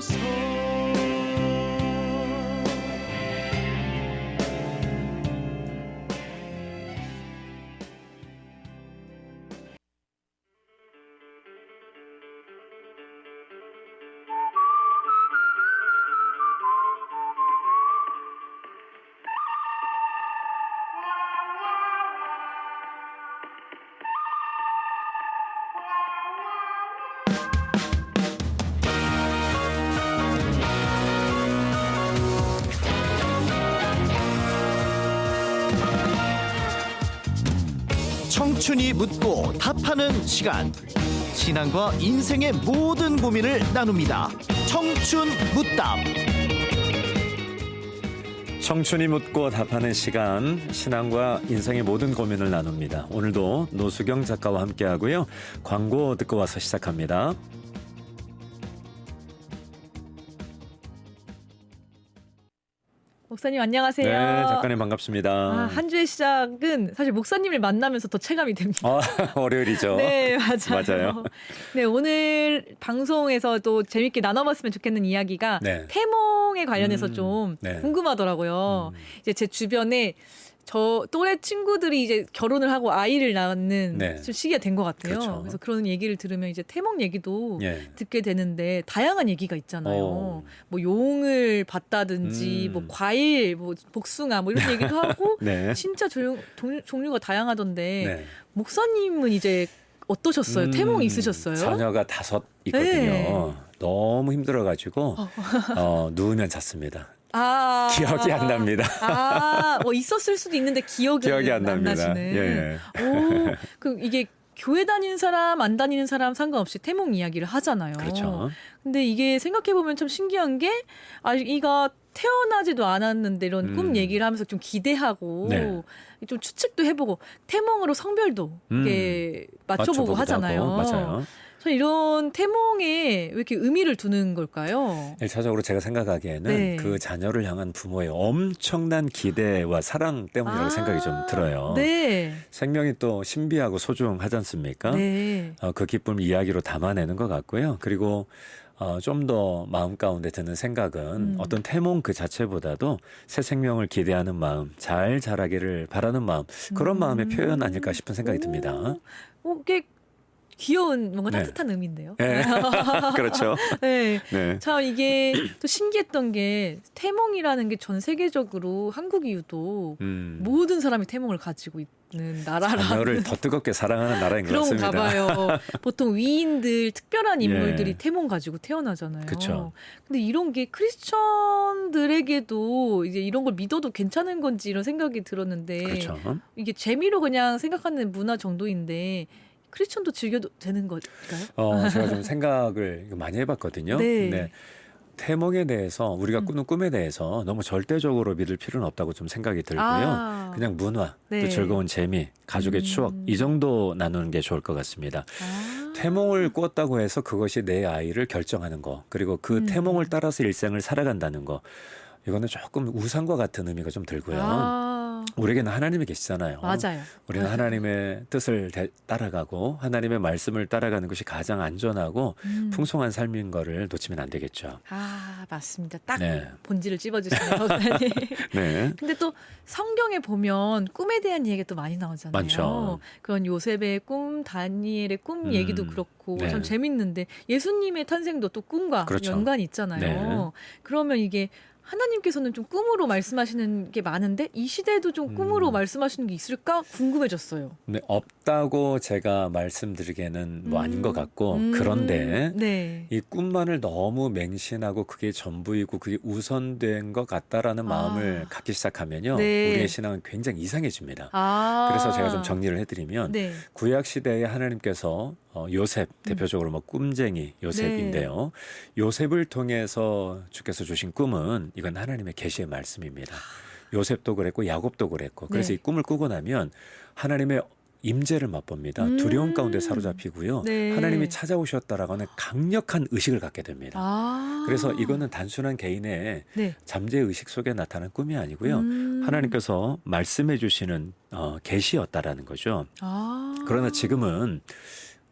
주셔서 청춘이 묻고 답하는 시간. 신앙과 인생의 모든 고민을 나눕니다. 청춘 묻답. 청춘이 묻고 답하는 시간, 신앙과 인생의 모든 고민을 나눕니다. 오늘도 노수경 작가와 함께하고요. 광고 듣고 와서 시작합니다. 목사님 안녕하세요. 네, 작가님 반갑습니다. 한 주의 시작은 사실 목사님을 만나면서 더 체감이 됩니다. 월요일이죠. 네, 맞아요. 맞아요. 네, 오늘 방송에서 또 재밌게 나눠봤으면 좋겠는 이야기가 네. 태몽에 관련해서 좀 네. 궁금하더라고요. 이제 제 주변에 저 또래 친구들이 이제 결혼을 하고 아이를 낳는 네. 좀 시기가 된 것 같아요. 그렇죠. 그래서 그런 얘기를 들으면 이제 태몽 얘기도 예. 듣게 되는데 다양한 얘기가 있잖아요. 오. 뭐 용을 봤다든지 뭐 과일, 뭐 복숭아 뭐 이런 얘기도 하고 네. 진짜 종류가 다양하던데 네. 목사님은 이제 어떠셨어요? 태몽 있으셨어요? 자녀가 5 있거든요. 네. 너무 힘들어가지고 누우면 잤습니다. 아, 기억이 안 납니다. 뭐 있었을 수도 있는데 기억이 안 납니다. 나시는. 예. 오, 그 이게 교회 다니는 사람 안 다니는 사람 상관없이 태몽 이야기를 하잖아요. 그렇죠. 근데 이게 생각해 보면 참 신기한 게 아이가 태어나지도 않았는데 이런 꿈 얘기를 하면서 좀 기대하고 네. 좀 추측도 해보고 태몽으로 성별도 이렇게 맞춰보고 하잖아요. 하고. 맞아요. 저 이런 태몽에 왜 이렇게 의미를 두는 걸까요? 1차적으로 제가 생각하기에는 네. 그 자녀를 향한 부모의 엄청난 기대와 사랑 때문이라고 생각이 좀 들어요. 네. 생명이 또 신비하고 소중하지 않습니까? 네. 그 기쁨을 이야기로 담아내는 것 같고요. 그리고 좀 더 마음 가운데 드는 생각은 어떤 태몽 그 자체보다도 새 생명을 기대하는 마음, 잘 자라기를 바라는 마음, 그런 마음의 표현 아닐까 싶은 생각이 듭니다. 꽤 귀여운 뭔가 네. 따뜻한 의미인데요. 네. 그렇죠. 네. 네. 참 이게 또 신기했던 게 태몽이라는 게 전 세계적으로 한국이 유독 모든 사람이 태몽을 가지고 있는 나라라. 자녀를 더 뜨겁게 사랑하는 나라인 것 그런가 같습니다. 봐요. 보통 위인들, 특별한 인물들이 예. 태몽 가지고 태어나잖아요. 그쵸. 근데 이런 게 크리스천들에게도 이제 이런 걸 믿어도 괜찮은 건지 이런 생각이 들었는데 그렇죠. 이게 재미로 그냥 생각하는 문화 정도인데 크리스천도 즐겨도 되는 걸까요? 제가 좀 생각을 많이 해봤거든요. 네. 근데 태몽에 대해서 우리가 꾸는 꿈에 대해서 너무 절대적으로 믿을 필요는 없다고 좀 생각이 들고요. 그냥 문화, 네. 또 즐거운 재미, 가족의 추억 이 정도 나누는 게 좋을 것 같습니다. 태몽을 꾸었다고 해서 그것이 내 아이를 결정하는 거, 그리고 그 태몽을 따라서 일생을 살아간다는 거, 이거는 조금 우상과 같은 의미가 좀 들고요. 우리에게는 하나님이 계시잖아요. 맞아요. 우리는 하나님의 뜻을 따라가고 하나님의 말씀을 따라가는 것이 가장 안전하고 풍성한 삶인 거를 놓치면 안 되겠죠. 맞습니다. 딱 네. 본질을 찝어주시네요. 네. 근데 또 성경에 보면 꿈에 대한 얘기가 또 많이 나오잖아요. 많죠. 그런 요셉의 꿈, 다니엘의 꿈 얘기도 그렇고 네. 참 재밌는데 예수님의 탄생도 또 꿈과 그렇죠. 연관이 있잖아요. 네. 그러면 이게 하나님께서는 좀 꿈으로 말씀하시는 게 많은데 이 시대에도 좀 꿈으로 말씀하시는 게 있을까 궁금해졌어요. 네, 없다고 제가 말씀드리기에는 뭐 아닌 것 같고 그런데 네. 이 꿈만을 너무 맹신하고 그게 전부이고 그게 우선된 것 같다라는 마음을 갖기 시작하면요. 네. 우리의 신앙은 굉장히 이상해집니다. 아. 그래서 제가 좀 정리를 해드리면 네. 구약 시대에 하나님께서 요셉 대표적으로 뭐 꿈쟁이 요셉인데요. 요셉을 통해서 주께서 주신 꿈은 이건 하나님의 계시의 말씀입니다. 요셉도 그랬고 야곱도 그랬고 그래서 네. 이 꿈을 꾸고 나면 하나님의 임재를 맛봅니다. 두려움 가운데 사로잡히고요. 네. 하나님이 찾아오셨다라고 하는 강력한 의식을 갖게 됩니다. 그래서 이거는 단순한 개인의 네. 잠재 의식 속에 나타난 꿈이 아니고요. 하나님께서 말씀해 주시는 계시였다라는 거죠. 그러나 지금은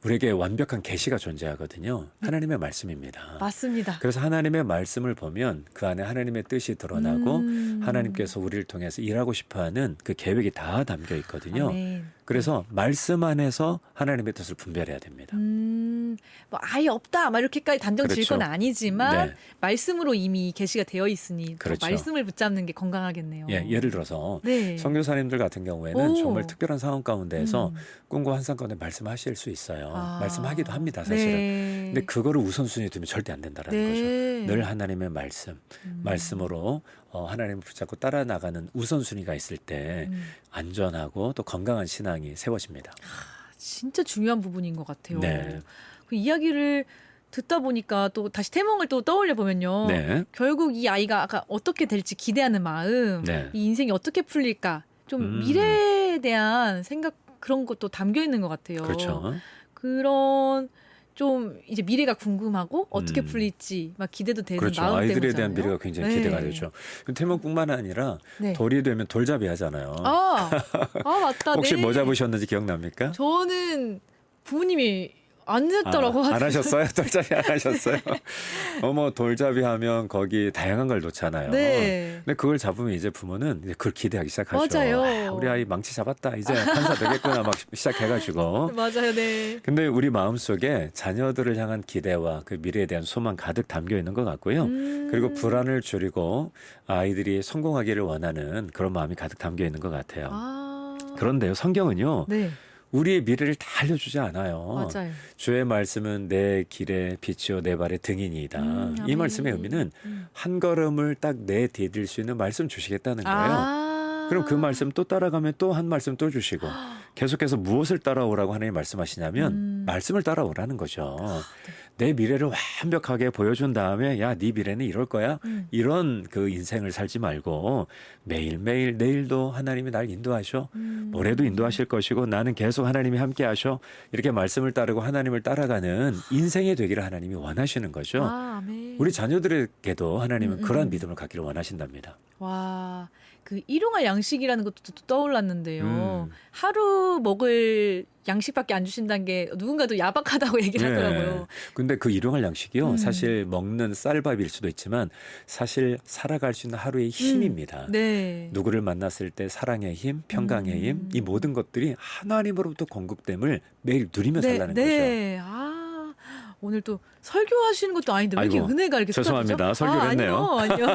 우리에게 완벽한 계시가 존재하거든요. 하나님의 말씀입니다. 맞습니다. 그래서 하나님의 말씀을 보면 그 안에 하나님의 뜻이 드러나고 하나님께서 우리를 통해서 일하고 싶어하는 그 계획이 다 담겨 있거든요. 아멘. 그래서 말씀 안에서 하나님의 뜻을 분별해야 됩니다. 뭐 아예 없다 막 이렇게까지 단정 지을 그렇죠. 건 아니지만 네. 말씀으로 이미 계시가 되어 있으니 또 그렇죠. 말씀을 붙잡는 게 건강하겠네요. 예를 들어서 네. 선교사님들 같은 경우에는 오. 정말 특별한 상황 가운데에서 음. 꿈과 환상 가운데 말씀하실 수 있어요. 아. 말씀하기도 합니다, 사실은. 네. 근데 그거를 우선순위에 두면 절대 안 된다는 네. 거죠. 늘 하나님의 말씀으로 하나님을 붙잡고 따라 나가는 우선순위가 있을 때 안전하고 또 건강한 신앙이 세워집니다. 진짜 중요한 부분인 것 같아요. 네. 그 이야기를 듣다 보니까 또 다시 태몽을 또 떠올려 보면요. 네. 결국 이 아이가 아까 어떻게 될지 기대하는 마음, 네. 이 인생이 어떻게 풀릴까, 좀 미래에 대한 생각 그런 것도 담겨 있는 것 같아요. 그렇죠. 그런 좀 이제 미래가 궁금하고 어떻게 음. 풀릴지 막 기대도 되는 그렇죠. 마음 아이들에 때문이잖아요. 대한 미래가 굉장히 네. 기대가 되죠. 태몽뿐만 아니라 네. 돌이 되면 돌잡이 하잖아요. 아 맞다. 혹시 네. 뭐 잡으셨는지 기억납니까? 저는 부모님이 안 했더라고. 안 하셨어요? 돌잡이 안 하셨어요? 돌잡이 하면 거기 다양한 걸 놓잖아요. 네. 근데 그걸 잡으면 이제 부모는 이제 그걸 기대하기 시작하죠. 맞아요. 우리 아이 망치 잡았다. 이제 판사 되겠구나 막 시작해가지고. 맞아요, 네. 근데 우리 마음속에 자녀들을 향한 기대와 그 미래에 대한 소망 가득 담겨 있는 것 같고요. 그리고 불안을 줄이고 아이들이 성공하기를 원하는 그런 마음이 가득 담겨 있는 것 같아요. 아. 그런데요, 성경은요. 네, 우리의 미래를 다 알려주지 않아요. 맞아요. 주의 말씀은 내 길의 빛이요 내 발의 등이니이다. 이 아멘. 말씀의 의미는 한 걸음을 딱 내디딜 수 있는 말씀 주시겠다는 거예요. 아. 그럼 그 말씀 또 따라가면 또 한 말씀 또 주시고 계속해서 무엇을 따라오라고 하나님 말씀하시냐면 말씀을 따라오라는 거죠. 내 미래를 완벽하게 보여준 다음에 야, 네 미래는 이럴 거야. 이런 그 인생을 살지 말고 매일매일 내일도 하나님이 날 인도하셔. 모레도 인도하실 것이고 나는 계속 하나님이 함께 하셔. 이렇게 말씀을 따르고 하나님을 따라가는 인생이 되기를 하나님이 원하시는 거죠. 아, 아멘. 우리 자녀들에게도 하나님은 그러한 믿음을 갖기를 원하신답니다. 와, 그 일용할 양식이라는 것도 또 떠올랐는데요. 음. 하루 먹을 양식밖에 안 주신다는 게 누군가도 야박하다고 얘기를 하더라고요. 근데 그 일용할 양식이요. 사실 먹는 쌀밥일 수도 있지만 사실 살아갈 수 있는 하루의 힘입니다. 네. 누구를 만났을 때 사랑의 힘, 평강의 힘, 이 모든 것들이 하나님으로부터 공급됨을 매일 누리며 살라는 거죠. 네. 아, 오늘 또 설교하시는 것도 아닌데 왜 이렇게 아이고, 은혜가 이렇게 죄송합니다. 쏟아지죠? 설교를 했네요. 아니요.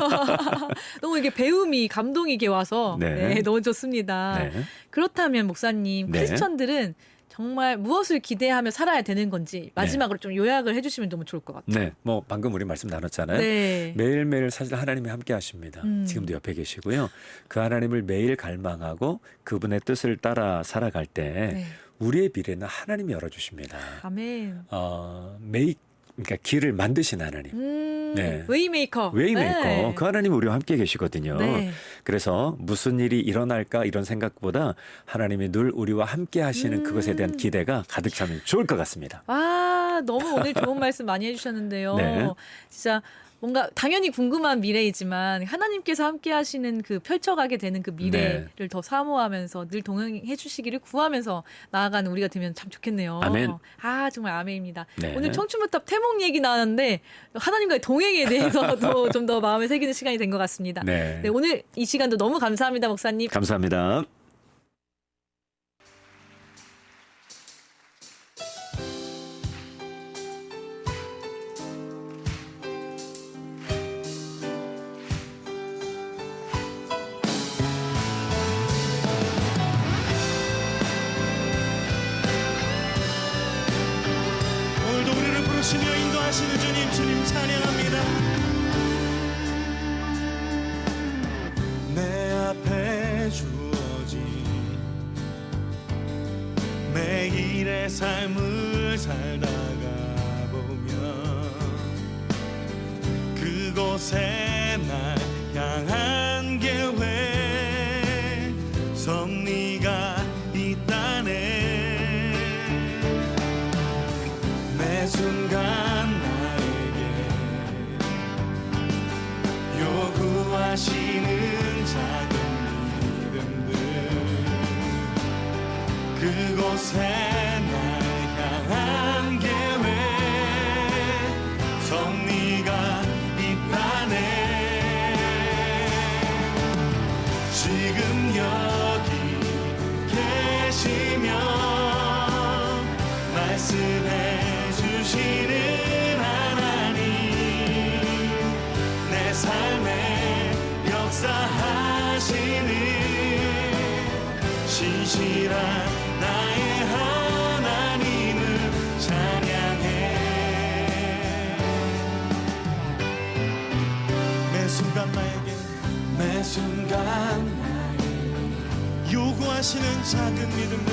너무 이게 배움이 감동이 이게 와서 네. 네, 너무 좋습니다. 네. 그렇다면 목사님, 네. 크리스천들은 정말 무엇을 기대하며 살아야 되는 건지 마지막으로 좀 요약을 해주시면 너무 좋을 것 같아요. 네, 방금 우리 말씀 나눴잖아요. 네. 매일매일 사실 하나님이 함께 하십니다. 지금도 옆에 계시고요. 그 하나님을 매일 갈망하고 그분의 뜻을 따라 살아갈 때 네. 우리의 미래는 하나님이 열어주십니다. 아멘. 그러니까 길을 만드신 하나님. 네. 웨이메이커. 웨이메이커. 네. 그 하나님이 우리와 함께 계시거든요. 네. 그래서 무슨 일이 일어날까 이런 생각보다 하나님이 늘 우리와 함께 하시는 그것에 대한 기대가 가득 차면 좋을 것 같습니다. 아, 너무 오늘 좋은 말씀 많이 해주셨는데요. 네. 진짜 뭔가 당연히 궁금한 미래이지만 하나님께서 함께 하시는 그 펼쳐가게 되는 그 미래를 네. 더 사모하면서 늘 동행해 주시기를 구하면서 나아가는 우리가 되면 참 좋겠네요. 아멘. 아, 정말 아멘입니다. 네. 오늘 청춘부탑 태몽 얘기 나왔는데 하나님과의 동행에 대해서도 좀 더 마음에 새기는 시간이 된 것 같습니다. 네. 네, 오늘 이 시간도 너무 감사합니다, 목사님. 감사합니다. 오늘도 우리를 부르시며 인도하시는 주님 찬양합니다. 내 앞에 주어진 매일의 삶을 살다가 보면 그곳에 날 향한 계획 섭리가 있다네. 매 순간 나에게 요구하시는 작은 믿음들 그곳에 날 향한 향한 계획 섭리가 있다네. 지금 여기 계시며 말씀해 주시는 하나님, 내 삶에 역사하시는 신실한 나의 하나님을 찬양해. 매 순간 나에게 매 순간 요구하시는 작은 믿음들,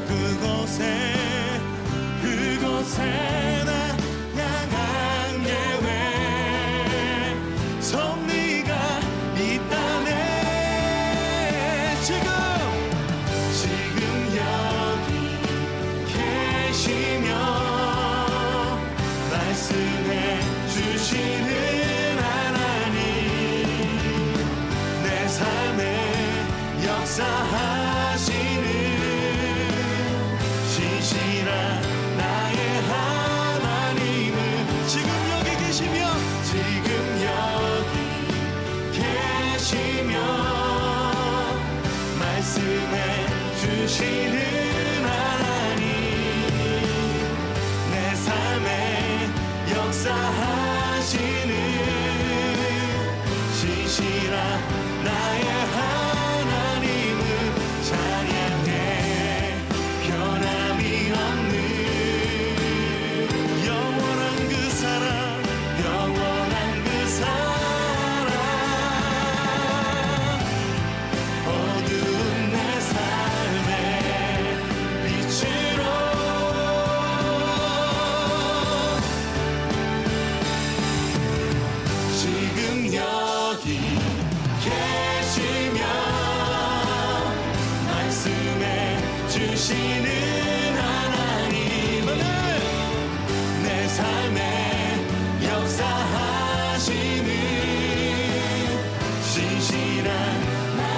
그곳에 나 향한 계획 섭리가 있다네. 지금 여기 계시며 말씀해 주시는 하나님, 내 삶에 역사하시는 신실한 나의 하나님은 지금 여기 계시며 말씀해 주시는 하나님, 내 삶에 역사하시는 신실한 나의 하나님을 찬양해. 변함이 없는 영원한 그 사랑, 영원한 그 사랑, 어두운 내 삶의 빛으로 지금 여기 계시며 말씀해 주시는 하나님은 내 삶에 역사하시는 신실한,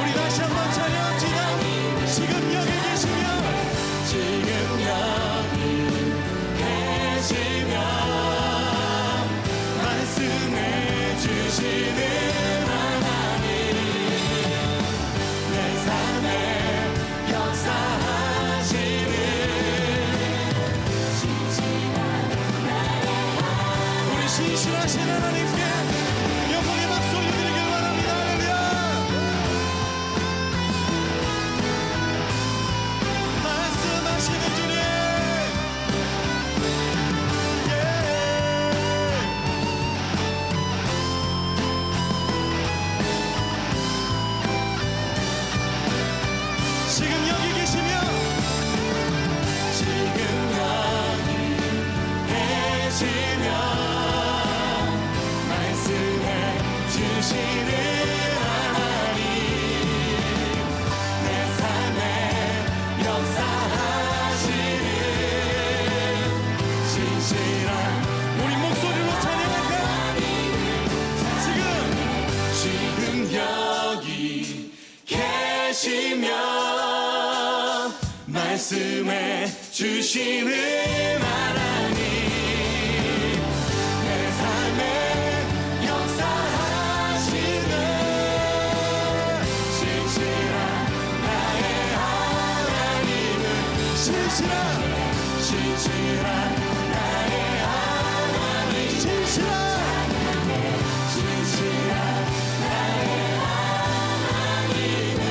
우리 다시 한번 찬양합시다. 지금 여기 계시며 말씀해 주시는 하나님, 내 삶에 역사하시는 우리 신실하신 하나님께 영광의 박수 올려드리길 바랍니다. 할렐루야. 말씀하시는 주님, 지금 여기 계시며 말씀해 주시는 하나님, 내 삶에 역사하시는 신실한, 우리 목소리로 찬양할까요? 지금 여기 계시며 말씀해 주시는 하나님, 내 삶에 역사하시는 신실한 나의 하나님은 신실한 나의 하나님, 신실한 나의 하나님을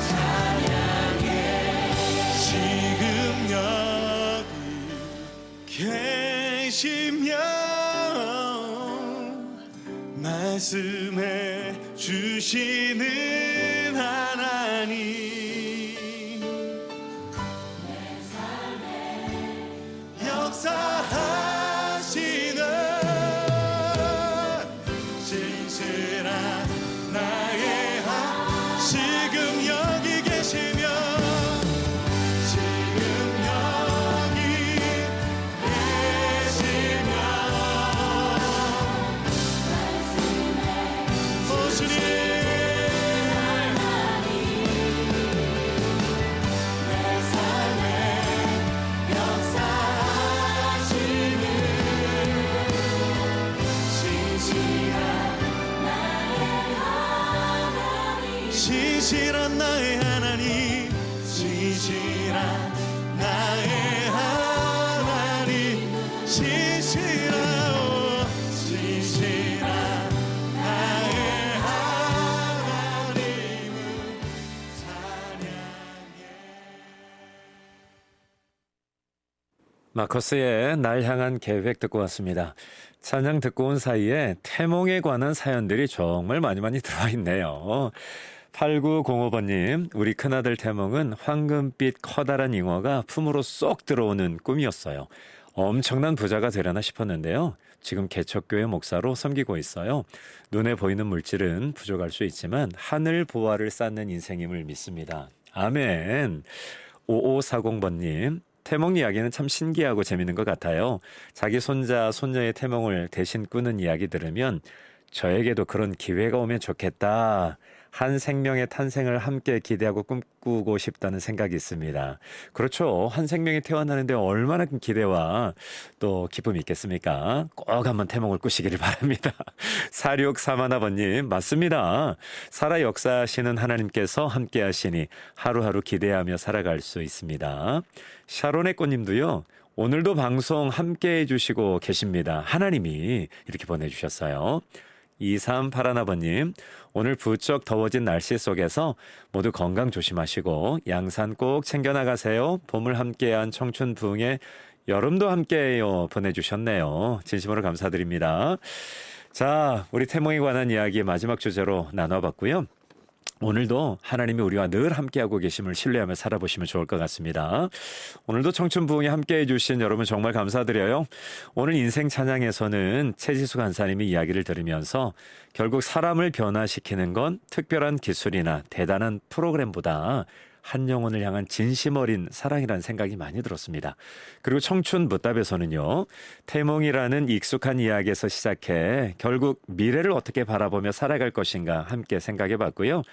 찬양해. 지금 여기 계시며 말씀해 주시는 하나님, 역사하시는 신실한 나의 지금 여기 계시며 주님 신실한 나의 하나님, 신실한 나의 하나님, 신실하오, 신실한 나의 하나님을 찬양해. 마커스의 날 향한 계획 듣고 왔습니다. 찬양 듣고 온 사이에 태몽에 관한 사연들이 정말 많이 들어와 있네요. 8905번님, 우리 큰아들 태몽은 황금빛 커다란 잉어가 품으로 쏙 들어오는 꿈이었어요. 엄청난 부자가 되려나 싶었는데요. 지금 개척교회 목사로 섬기고 있어요. 눈에 보이는 물질은 부족할 수 있지만 하늘 보화를 쌓는 인생임을 믿습니다. 아멘. 5540번님, 태몽 이야기는 참 신기하고 재밌는 것 같아요. 자기 손자, 손녀의 태몽을 대신 꾸는 이야기 들으면 저에게도 그런 기회가 오면 좋겠다. 한 생명의 탄생을 함께 기대하고 꿈꾸고 싶다는 생각이 있습니다. 그렇죠. 한 생명이 태어나는데 얼마나 큰 기대와 또 기쁨이 있겠습니까? 꼭 한번 태몽을 꾸시기를 바랍니다. 4631번님, 맞습니다. 살아 역사하시는 하나님께서 함께 하시니 하루하루 기대하며 살아갈 수 있습니다. 샤론의 꽃님도요. 오늘도 방송 함께 해주시고 계십니다. 하나님이 이렇게 보내주셨어요. 2381번님, 오늘 부쩍 더워진 날씨 속에서 모두 건강 조심하시고 양산 꼭 챙겨나가세요. 봄을 함께한 청춘 부흥에 여름도 함께해요 보내주셨네요. 진심으로 감사드립니다. 자, 우리 태몽에 관한 이야기 마지막 주제로 나눠봤고요. 오늘도 하나님이 우리와 늘 함께하고 계심을 신뢰하며 살아보시면 좋을 것 같습니다. 오늘도 청춘 부흥에 함께해 주신 여러분 정말 감사드려요. 오늘 인생 찬양에서는 최지수 간사님이 이야기를 들으면서 결국 사람을 변화시키는 건 특별한 기술이나 대단한 프로그램보다 한 영혼을 향한 진심 어린 사랑이라는 생각이 많이 들었습니다. 그리고 청춘 묻답에서는요, 태몽이라는 익숙한 이야기에서 시작해 결국 미래를 어떻게 바라보며 살아갈 것인가 함께 생각해 봤고요.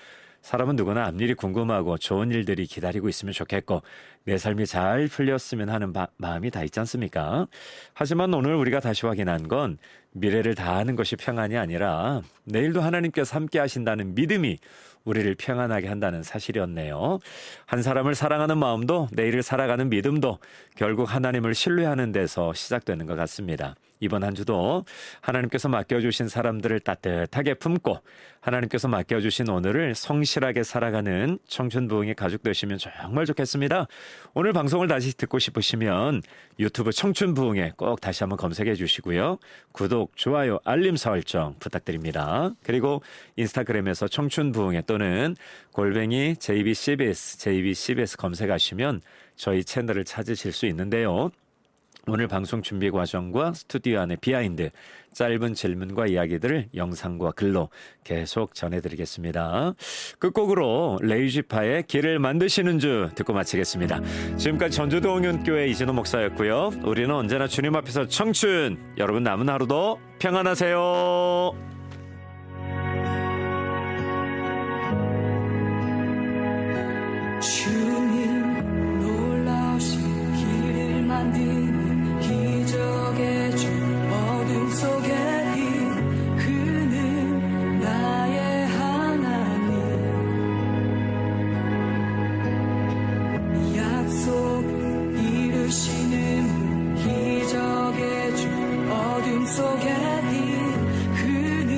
사람은 누구나 앞일이 궁금하고 좋은 일들이 기다리고 있으면 좋겠고 내 삶이 잘 풀렸으면 하는 마음이 다 있지 않습니까? 하지만 오늘 우리가 다시 확인한 건 미래를 다하는 것이 평안이 아니라 내일도 하나님께서 함께 하신다는 믿음이 우리를 평안하게 한다는 사실이었네요. 한 사람을 사랑하는 마음도 내일을 살아가는 믿음도 결국 하나님을 신뢰하는 데서 시작되는 것 같습니다. 이번 한 주도 하나님께서 맡겨주신 사람들을 따뜻하게 품고 하나님께서 맡겨주신 오늘을 성실하게 살아가는 청춘부흥의 가족 되시면 정말 좋겠습니다. 오늘 방송을 다시 듣고 싶으시면 유튜브 청춘부흥에 꼭 다시 한번 검색해 주시고요. 구독, 좋아요, 알림 설정 부탁드립니다. 그리고 인스타그램에서 청춘부흥에 또는 @ JBCBS 검색하시면 저희 채널을 찾으실 수 있는데요. 오늘 방송 준비 과정과 스튜디오 안의 비하인드, 짧은 질문과 이야기들을 영상과 글로 계속 전해드리겠습니다. 끝곡으로 레이지파의 길을 만드시는 주 듣고 마치겠습니다. 지금까지 전주도 홍윤교회 이진호 목사였고요. 우리는 언제나 주님 앞에서 청춘! 여러분 남은 하루도 평안하세요. 주님 놀라우신 길을 만드는 기적의 주 어둠 속에 인 그는 나의 하나님 약속 이루시는 기적의 주 어둠 속에 인 그는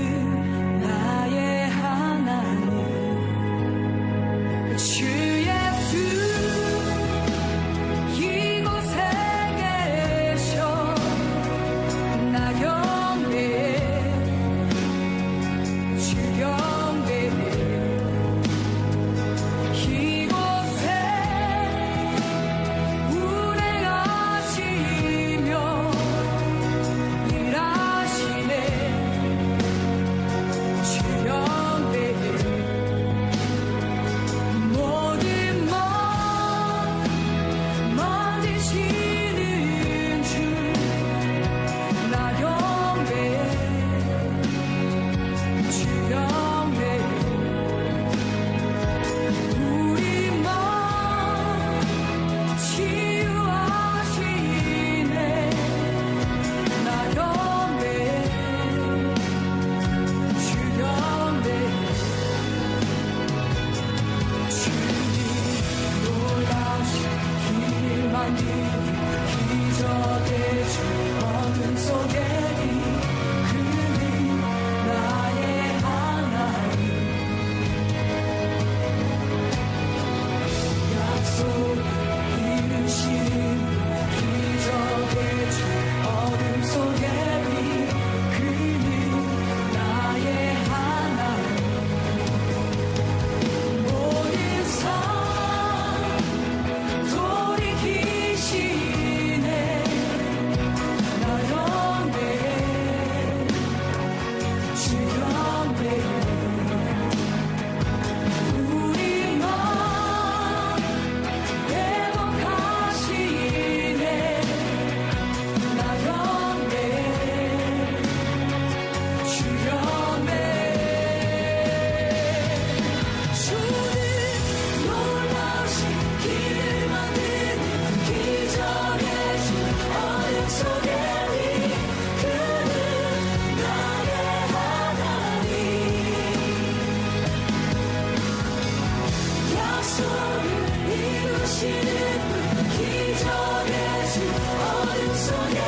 약속을 이루시는 분 기적의 주 어둠 속에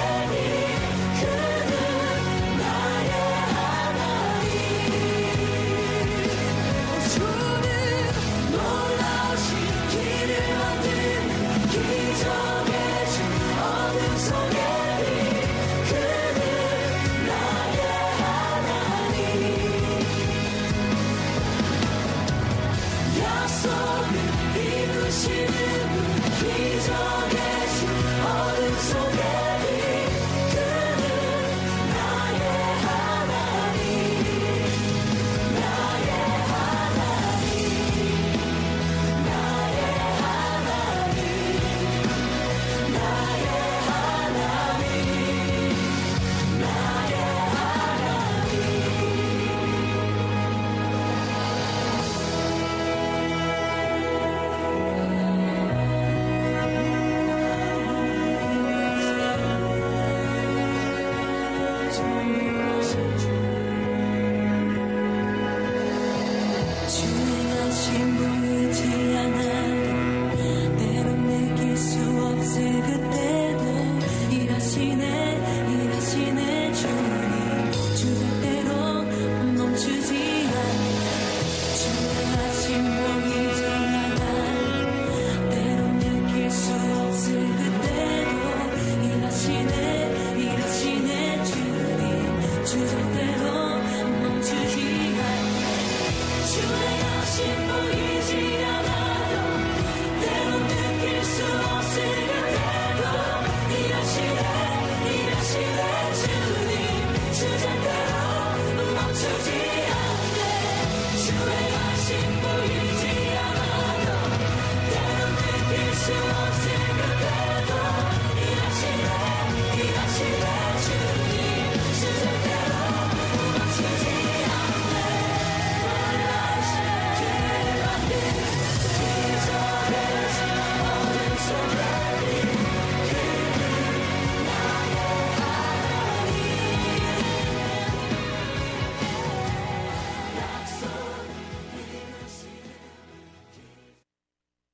그는 나의 하나님 주는 놀라우신 길을 만드는 기적의 주 어둠 속에 그는 나의 하나님 약속을 이루시는 분 기적의 주 어둠 속에